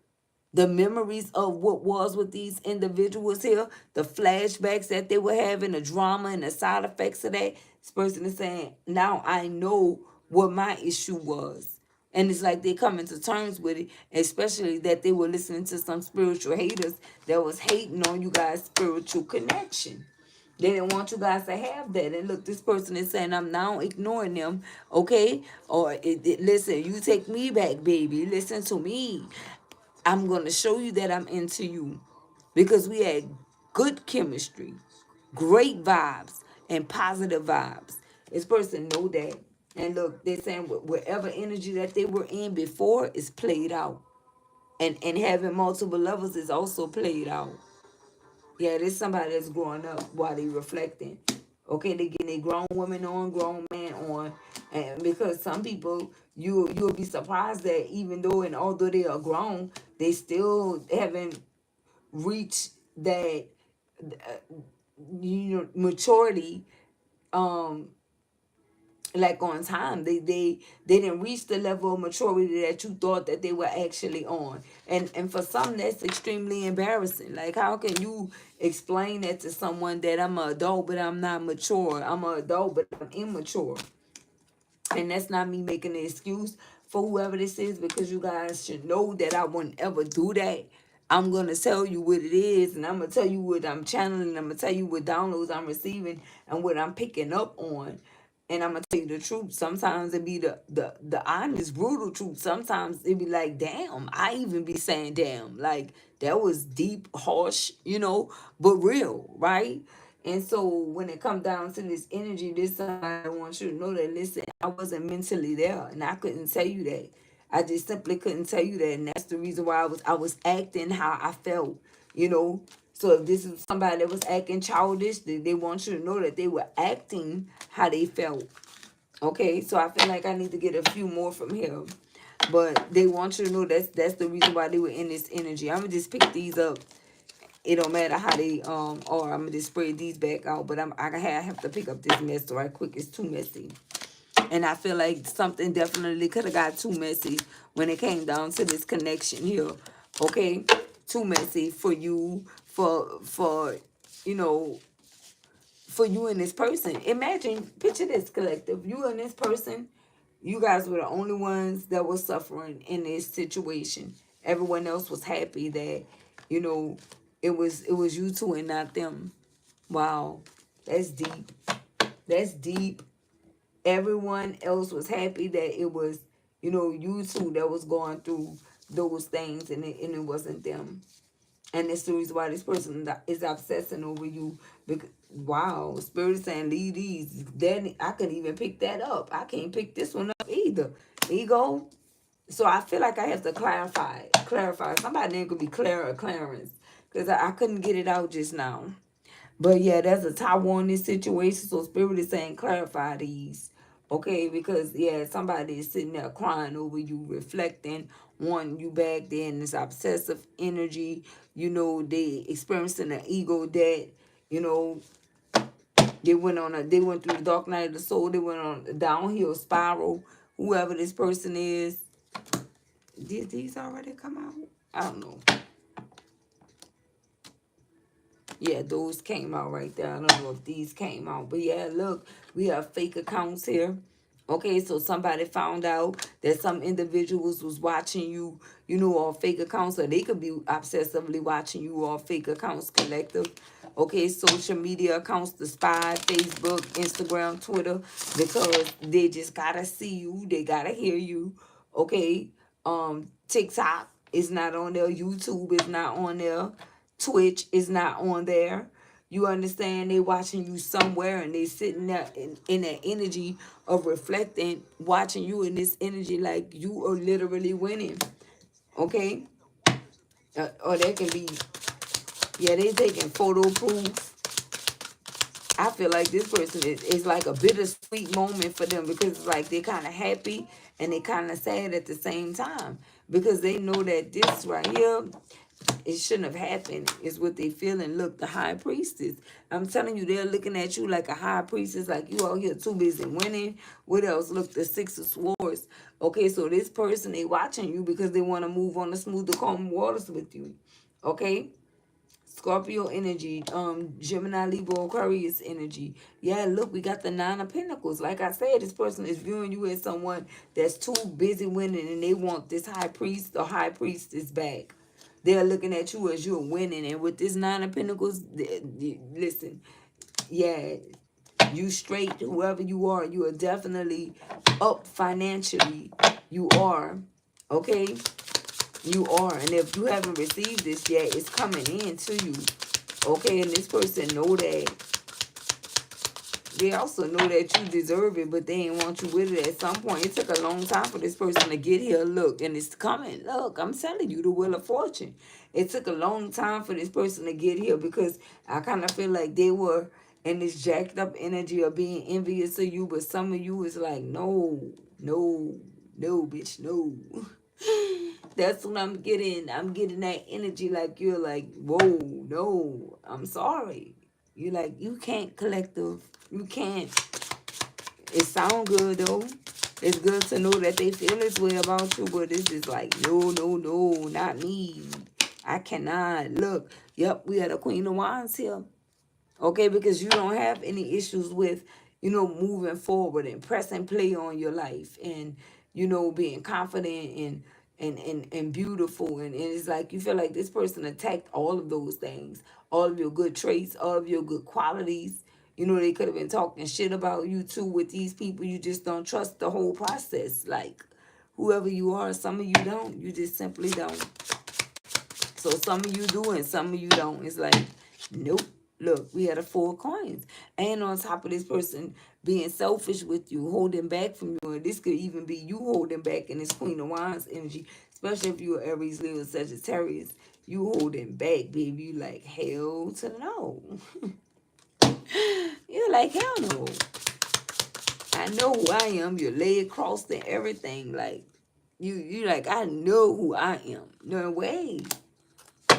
The memories of what was with these individuals here, the flashbacks that they were having, the drama and the side effects of that. This person is saying, now I know what my issue was. And it's like they're coming to terms with it, especially that they were listening to some spiritual haters that was hating on you guys' spiritual connection. They didn't want you guys to have that. And look, this person is saying, I'm now ignoring them, okay? Or, listen, you take me back, baby. Listen to me. I'm going to show you that I'm into you. Because we had good chemistry, great vibes, and positive vibes. This person know that. And look, they're saying whatever energy that they were in before is played out. And having multiple levels is also played out. Yeah, there's somebody that's growing up while they reflecting. Okay, they getting a grown woman on, grown man on. And because some people, you'll be surprised that even though and although they are grown, they still haven't reached that maturity, um like on time. They didn't reach the level of maturity that you thought that they were actually on. And for some, that's extremely embarrassing. Like, how can you explain that to someone, that I'm an adult but I'm not mature, I'm an adult but I'm immature? And that's not me making an excuse for whoever this is, because you guys should know that I wouldn't ever do that. I'm going to tell you what it is, and I'm going to tell you what I'm channeling. I'm going to tell you what downloads I'm receiving and what I'm picking up on. And I'm gonna tell you the truth. Sometimes it be the honest, brutal truth. Sometimes it be like, damn, I even be saying damn. Like that was deep, harsh, but real, right? And so when it come down to this energy, this somebody wants you to know that listen, I wasn't mentally there and I couldn't tell you that. I just simply couldn't tell you that. And that's the reason why I was acting how I felt, you know. So if this is somebody that was acting childish, they want you to know that they were acting how they felt. Okay, so I feel like I need to get a few more from here. But they want you to know that's the reason why they were in this energy. I'm gonna just pick these up. It don't matter how they or I'm gonna just spread these back out. But I have to pick up this mess right quick. It's too messy. And I feel like something definitely could have got too messy when it came down to this connection here. Okay? Too messy for you, for you know, for you and this person. Imagine, picture this collective. You and this person, you guys were the only ones that were suffering in this situation. Everyone else was happy that, you know, it was you two and not them. Wow. That's deep. That's deep. Everyone else was happy that it was, you two that was going through those things and it wasn't them. And it's the reason why this person is obsessing over you. Because, wow, Spirit is saying, leave these. Then I can even pick that up. I can't pick this one up either. Ego. So I feel like I have to clarify. Clarify. Somebody name could be Clara or Clarence. Because I couldn't get it out just now. But yeah, there's a Taiwanese situation. So Spirit is saying clarify these. Okay, because yeah, somebody is sitting there crying over you, reflecting, wanting you back there in this obsessive energy. They experiencing an ego debt. You know, they went through the dark night of the soul. They went on a downhill spiral. Whoever this person is. Did these already come out? I don't know. Yeah, those came out right there. I don't know if these came out. But yeah, look, we have fake accounts here. Okay, so somebody found out that some individuals was watching you, on fake accounts, or they could be obsessively watching you on fake accounts collective. Okay, social media accounts, the spy, Facebook, Instagram, Twitter, because they just gotta see you, they gotta hear you. Okay, TikTok is not on there, YouTube is not on there, Twitch is not on there. You understand? They watching you somewhere and they sitting there in that energy of reflecting, watching you in this energy like you are literally winning. Okay? Or they can be, yeah, they taking photo proof. I feel like this person is like a bittersweet moment for them because it's like they're kind of happy and they kind of sad at the same time because they know that this right here, it shouldn't have happened is what they feel. And look, the high priestess, I'm telling you, they're looking at you like a high priestess, like you out here too busy winning. What else? Look, the six of swords. Okay, so this person, they watching you because they want to move on the smoother calm waters with you. Okay, Scorpio energy, Gemini, Libra, Aquarius energy. Yeah, look, we got the Nine of Pentacles. Like I said, this person is viewing you as someone that's too busy winning and they want this high priest or high priestess back. They're looking at you as you're winning. And with this Nine of Pentacles, listen, yeah, you straight, whoever you are definitely up financially. You are, okay? You are. And if you haven't received this yet, it's coming in to you. Okay, and this person know that. They also know that you deserve it, but they ain't want you with it at some point. It took a long time for this person to get here. Look, and it's coming. Look, I'm telling you, the Wheel of Fortune. It took a long time for this person to get here because I kind of feel like they were in this jacked up energy of being envious of you, but some of you is like, no, no, no, bitch, no. That's what I'm getting. I'm getting that energy like you're like, whoa, no, I'm sorry. You like, you can't collective. You can't. It sound good though. It's good to know that they feel this way about you, but this is like, no, no, no, not me. I cannot. Look, yep, we had a Queen of Wands here. Okay, because you don't have any issues with, moving forward and pressing play on your life and, being confident and beautiful. And it's like you feel like this person attacked all of those things, all of your good traits, all of your good qualities. You know, they could have been talking shit about you too with these people. You just don't trust the whole process. Like, whoever you are, some of you don't. You just simply don't. So some of you do and some of you don't. It's like, nope. Look, we had a 4 coins. And on top of this person being selfish with you, holding back from you. And this could even be you holding back in this Queen of Wands energy. Especially if you're Aries, Leo, Sagittarius. You holding back, baby. You like, hell to no. You're like, hell no. I know who I am. Your leg crossed and everything. Like, you like, I know who I am. No way.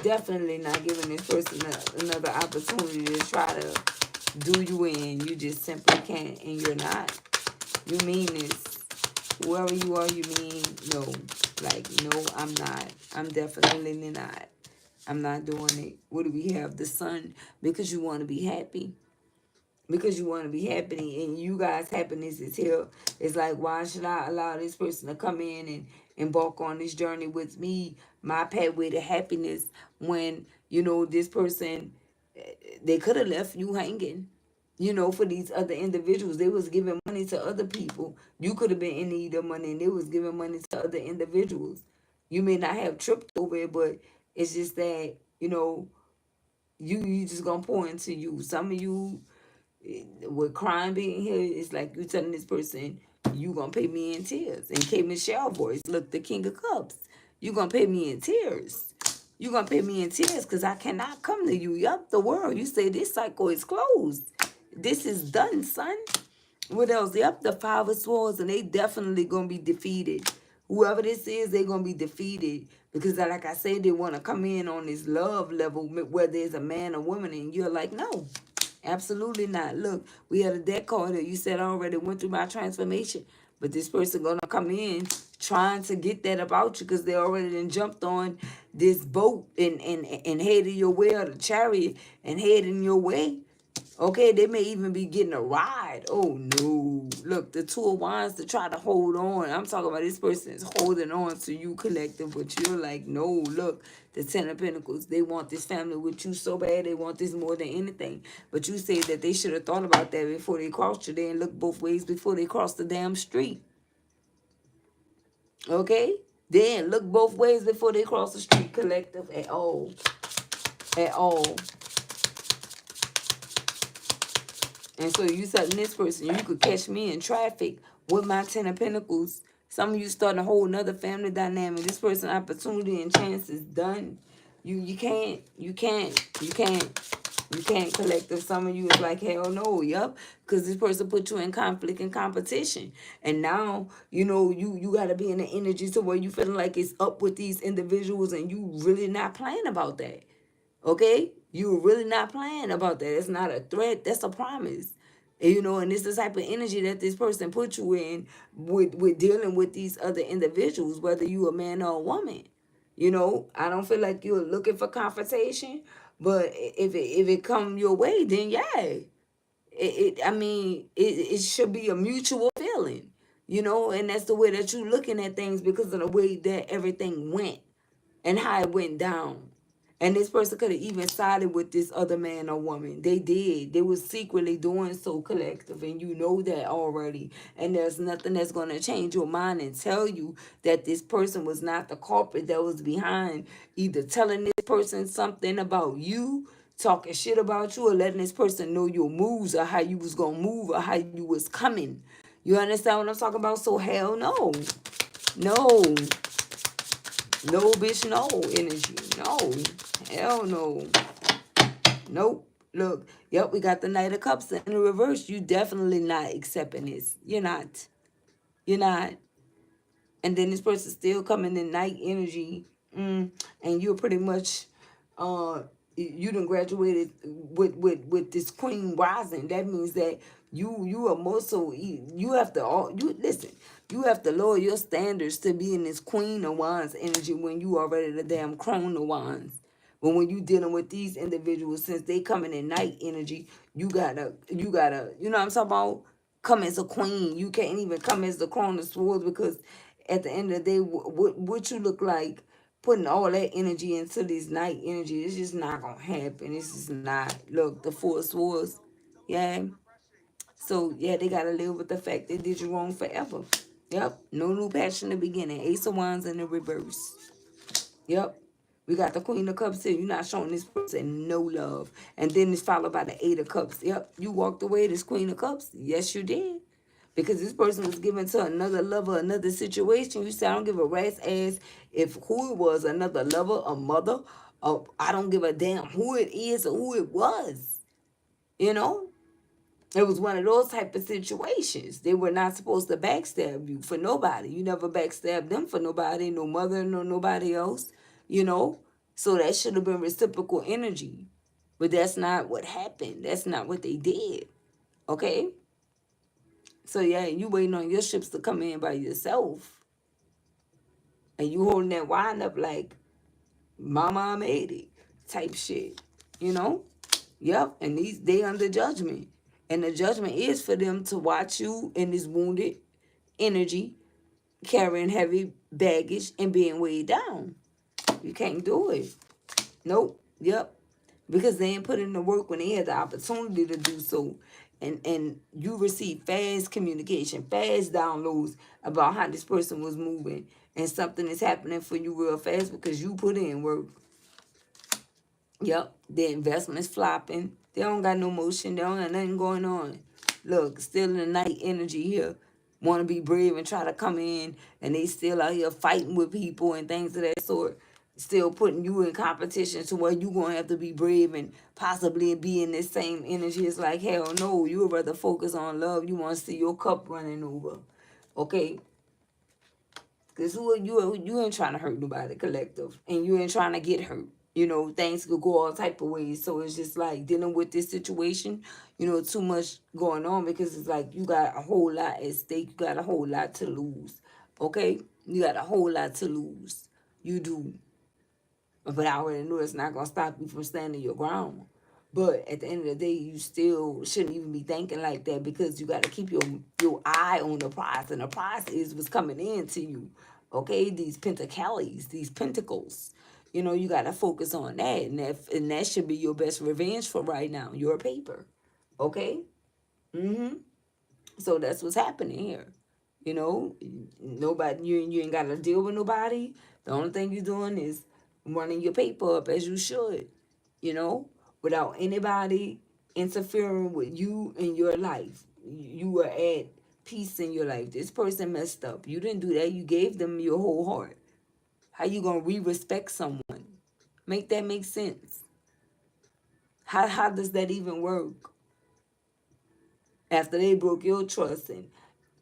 Definitely not giving this person another opportunity to try to do you in. You just simply can't, and you're not. You mean this. Whoever you are, you mean no. Like, no, I'm not. I'm definitely not. I'm not doing it. What do we have? The sun, because you want to be happy. Because you want to be happy, and you guys' happiness is here. It's like, why should I allow this person to come in and embark on this journey with me, my pathway to happiness, when, you know, this person, they could have left you hanging. You know, for these other individuals, they was giving money to other people. You could have been in need of money, and they was giving money to other individuals. You may not have tripped over it, but it's just that, you know, you just gonna pour into you. Some of you, with crime being here, it's like you telling this person, you gonna pay me in tears. And K Michelle voice, look, the King of Cups, you gonna pay me in tears. You gonna pay me in tears because I cannot come to you. Yup, the world. You say this cycle is closed. This is done, son. What else? Yep, the 5 of Swords, and they definitely gonna be defeated. Whoever this is, they gonna be defeated because, like I said, they want to come in on this love level, whether it's a man or woman, and you're like, no, absolutely not. Look, we had a deck card that you said I already went through my transformation, but this person gonna come in trying to get that about you because they already done jumped on this boat and headed your way, or the chariot and heading your way. Okay, they may even be getting a ride. Oh no. Look, the 2 of Wands to try to hold on. I'm talking about this person is holding on to you, collective, but you're like, no, look, the 10 of Pentacles. They want this family with you so bad. They want this more than anything. But you say that they should have thought about that before they crossed you. They didn't look both ways before they crossed the damn street. Okay? They didn't look both ways before they crossed the street, collective, at all. At all. And so you telling this person, you could catch me in traffic with my 10 of Pentacles. Some of you starting a whole nother family dynamic. This person opportunity and chance is done. You can't collective. Some of you is like, hell no, yup. Because this person put you in conflict and competition. And now, you know, you gotta be in the energy to where you feeling like it's up with these individuals and you really not playing about that. Okay? You're really not playing about that. It's not a threat. That's a promise. And, you know, and it's the type of energy that this person put you in with dealing with these other individuals, whether you a man or a woman. You know, I don't feel like you're looking for confrontation, but if it come your way, then yeah. I mean, it should be a mutual feeling, you know, and that's the way that you're looking at things because of the way that everything went and how it went down. And this person could have even sided with this other man or woman. They did. They was secretly doing so, collective, and you know that already. And there's nothing that's going to change your mind and tell you that this person was not the culprit that was behind either telling this person something about you, talking shit about you, or letting this person know your moves or how you was going to move or how you was coming. You understand what I'm talking about? So hell no. No. No, bitch, no energy. No. Hell no. Nope. Look, yep, we got the Knight of Cups in the reverse. You definitely not accepting this. You're not. You're not. And then this person still coming in night energy. And you're pretty much you done graduated with this queen rising. That means that you are more so, you have to you listen, you have to lower your standards to be in this Queen of Wands energy when you already the damn Crone of Wands. But when you dealing with these individuals, since they coming in night energy, you gotta, you know what I'm talking about? Come as a queen. You can't even come as the Crown of Swords because at the end of the day, what you look like putting all that energy into this night energy, it's just not gonna happen. It's just not. Look, the 4 of Swords. Yeah. So yeah, they gotta live with the fact they did you wrong forever. Yep. No new patch in the beginning. Ace of Wands in the reverse. Yep. We got the Queen of Cups here. You're not showing this person no love. And then it's followed by the Eight of Cups. Yep. You walked away, this Queen of Cups. Yes, you did. Because this person was given to another lover, another situation. You said, I don't give a rat's ass if who it was, another lover, a mother. I don't give a damn who it is or who it was. You know? It was one of those type of situations. They were not supposed to backstab you for nobody. You never backstabbed them for nobody, no mother, no nobody else, you know? So that should have been reciprocal energy. But that's not what happened. That's not what they did. Okay? So yeah, you waiting on your ships to come in by yourself. And you holding that wine up like mama I made it type shit. You know? Yep. And they under judgment. And the judgment is for them to watch you in this wounded energy, carrying heavy baggage and being weighed down. You can't do it. Nope. Yep. Because they ain't put in the work when they had the opportunity to do so. And you receive fast communication, fast downloads about how this person was moving. And something is happening for you real fast because you put in work. Yep, the investment's flopping. They don't got no motion. They don't got nothing going on. Look, still in the night energy here. Want to be brave and try to come in, and they still out here fighting with people and things of that sort. Still putting you in competition to where you going to have to be brave and possibly be in this same energy. It's like, hell no, you would rather focus on love. You want to see your cup running over. Okay? Because you ain't trying to hurt nobody collective. And you ain't trying to get hurt. You know, things could go all type of ways. So it's just like dealing with this situation, you know, too much going on because it's like you got a whole lot at stake. You got a whole lot to lose. Okay? You got a whole lot to lose. You do. But I already know it's not going to stop you from standing your ground. But at the end of the day, you still shouldn't even be thinking like that because you got to keep your eye on the prize. And the prize is what's coming in to you. Okay? These pentacles, these pentacles. You know, you got to focus on that. And that should be your best revenge for right now. Your paper. Okay? Mm-hmm. So that's what's happening here. You know, nobody, you ain't got to deal with nobody. The only thing you're doing is running your paper up as you should, you know, without anybody interfering with you in your life. You were at peace in your life. This person messed up. You didn't do that. You gave them your whole heart. How you going to re-respect someone? Make that make sense. How does that even work? After they broke your trust and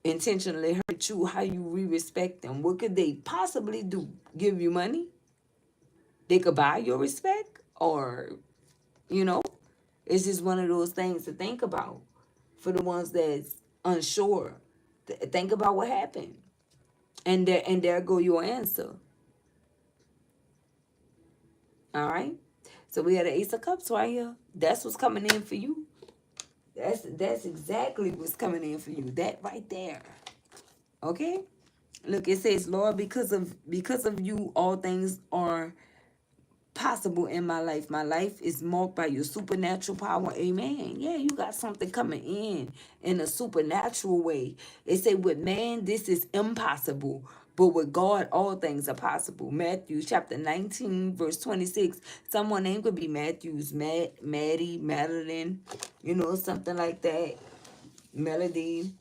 intentionally hurt you, how you re-respect them? What could they possibly do? Give you money? They could buy your respect? Or, you know, it's just one of those things to think about for the ones that's unsure. Think about what happened. And there go your answer. All right? So we had an Ace of Cups right here. That's what's coming in for you. That's exactly what's coming in for you. That right there. Okay? Look, it says, Lord, because of you, all things are possible in my life. My life is marked by your supernatural power. Amen. Yeah, you got something coming in a supernatural way. It said, with man, this is impossible. But with God, all things are possible. Matthew chapter 19, verse 26. Someone name could be Matthews, Maddie, Madeline, you know, something like that. Melody.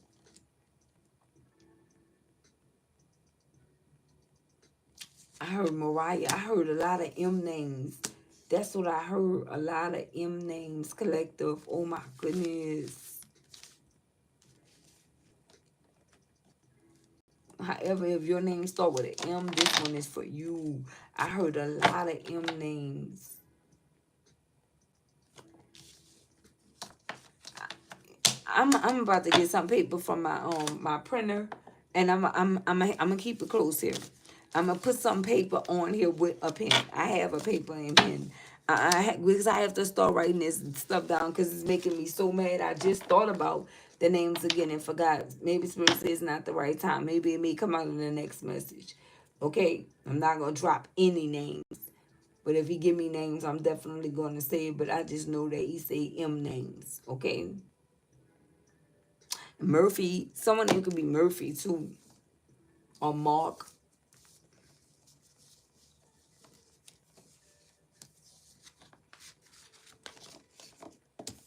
I heard Mariah. I heard a lot of M names. That's what I heard. A lot of M names collective. Oh my goodness. However, if your name start with an M, this one is for you. I heard a lot of M names. I'm about to get some paper from my printer, and I'm gonna keep it close here. I'm gonna put some paper on here with a pen. I have a paper and pen. Because I have to start writing this stuff down because it's making me so mad. I just thought about the names again and forgot. Maybe Spirit says it's not the right time. Maybe it may come out in the next message. Okay, I'm not gonna drop any names. But if he give me names, I'm definitely going to say it. But I just know that he say M names. Okay. Murphy. Someone name could be Murphy too, or Mark.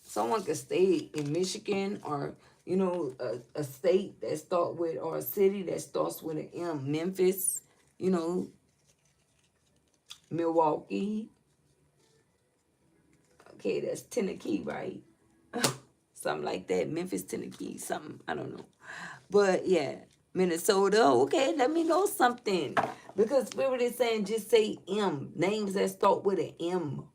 Someone could stay in Michigan, or a state that start with, or a city that starts with an M. Memphis, you know, Milwaukee. Okay, that's Tennessee, right? Something like that. Memphis, Tennessee, something. I don't know. But yeah, Minnesota. Okay, let me know something. Because Spirit is saying just say M. Names that start with an M.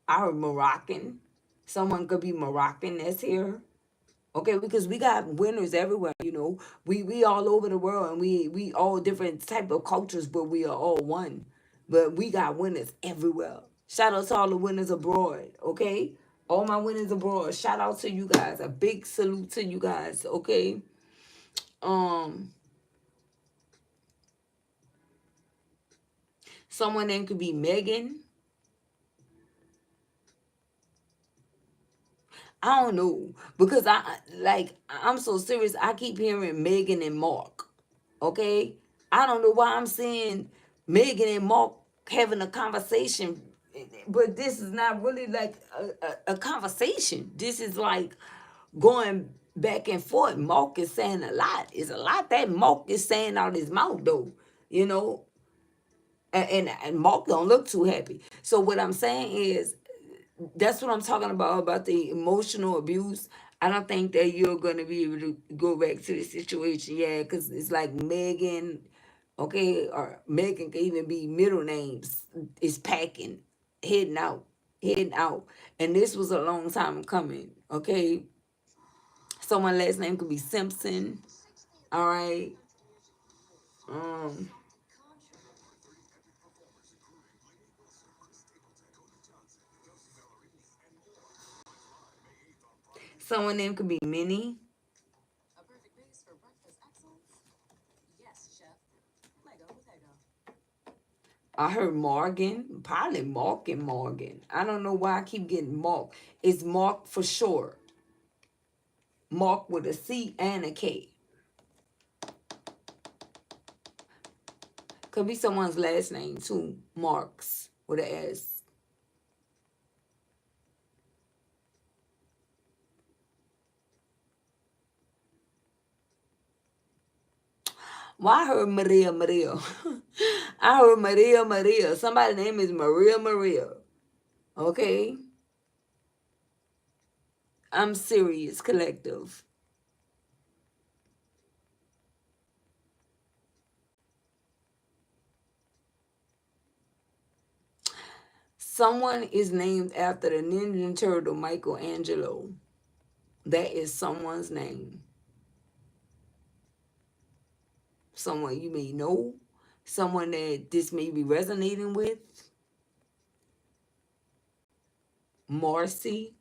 I heard Moroccan. Someone could be Moroccan that's here. Okay, because we got winners everywhere, We all over the world, and we all different type of cultures, but we are all one. But we got winners everywhere. Shout out to all the winners abroad, okay? All my winners abroad. Shout out to you guys. A big salute to you guys, okay? Um, Someone name could be Megan. I don't know, because I'm so serious. I keep hearing Megan and Mark. Okay, I don't know why I'm seeing Megan and Mark having a conversation, but this is not really like a conversation. This is like going back and forth. Mark is saying a lot. It's a lot that Mark is saying out his mouth, though. You know, and Mark don't look too happy. So what I'm saying is, that's what I'm talking about the emotional abuse. I don't think that you're gonna be able to go back to the situation, yeah, because it's like Megan, okay, or Megan can even be middle names. Is packing, heading out, heading out, and this was a long time coming. Okay, someone last name could be Simpson. All right, um, someone name could be Minnie. I heard Morgan, probably Mark and Morgan. I don't know why I keep getting Mark. It's Mark for sure. Mark with a C and a K. Could be someone's last name too. Marks with an S. Why I heard Maria Maria? I heard Maria Maria. Somebody's name is Maria Maria. Okay? I'm serious, collective. Someone is named after the Ninja Turtle Michelangelo. That is someone's name. Someone you may know, someone that this may be resonating with. Marcy.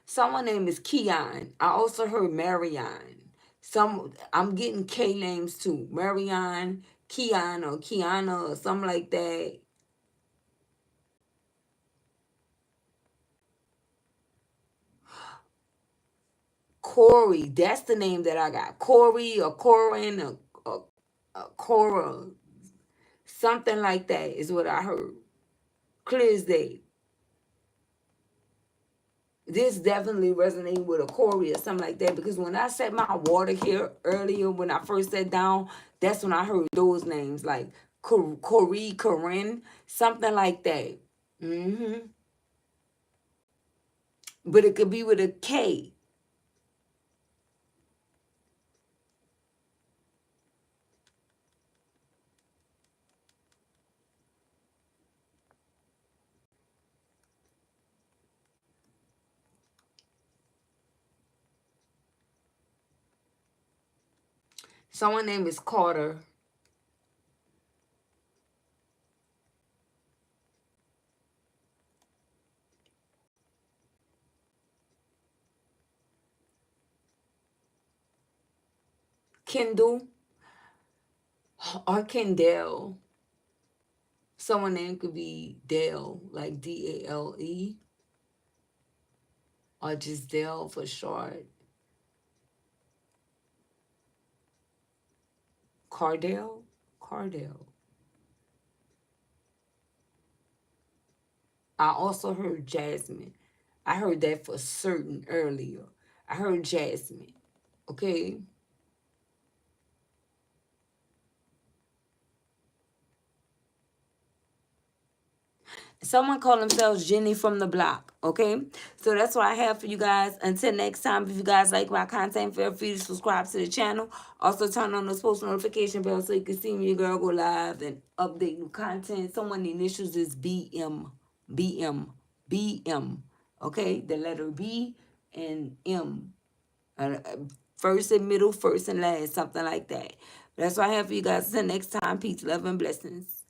Someone name is Keon. I also heard Marion. I'm getting K names too. Marion, Keon, or Kiana, or something like that. Corey, that's the name that I got. Corey or Corin or Cora, something like that is what I heard. Clear as day. This definitely resonated with a Corey or something like that, because when I set my water here earlier, when I first sat down, that's when I heard those names like Corey, Corinne, something like that. But it could be with a K. Someone name is Carter. Kendall or Kendall. Someone name could be Dale, like Dale, or just Dale for short. Cardell? Cardell. I also heard Jasmine. I heard that for certain earlier. I heard Jasmine. Okay? Someone call themselves Jenny from the block. Okay? So that's what I have for you guys. Until next time, if you guys like my content, feel free to subscribe to the channel. Also turn on those post notification bell so you can see me, your girl, go live and update new content. Someone initials is BM. BM. BM. Okay? The letter B and M. First and middle, first and last, something like that. That's what I have for you guys. Until next time, peace, love, and blessings.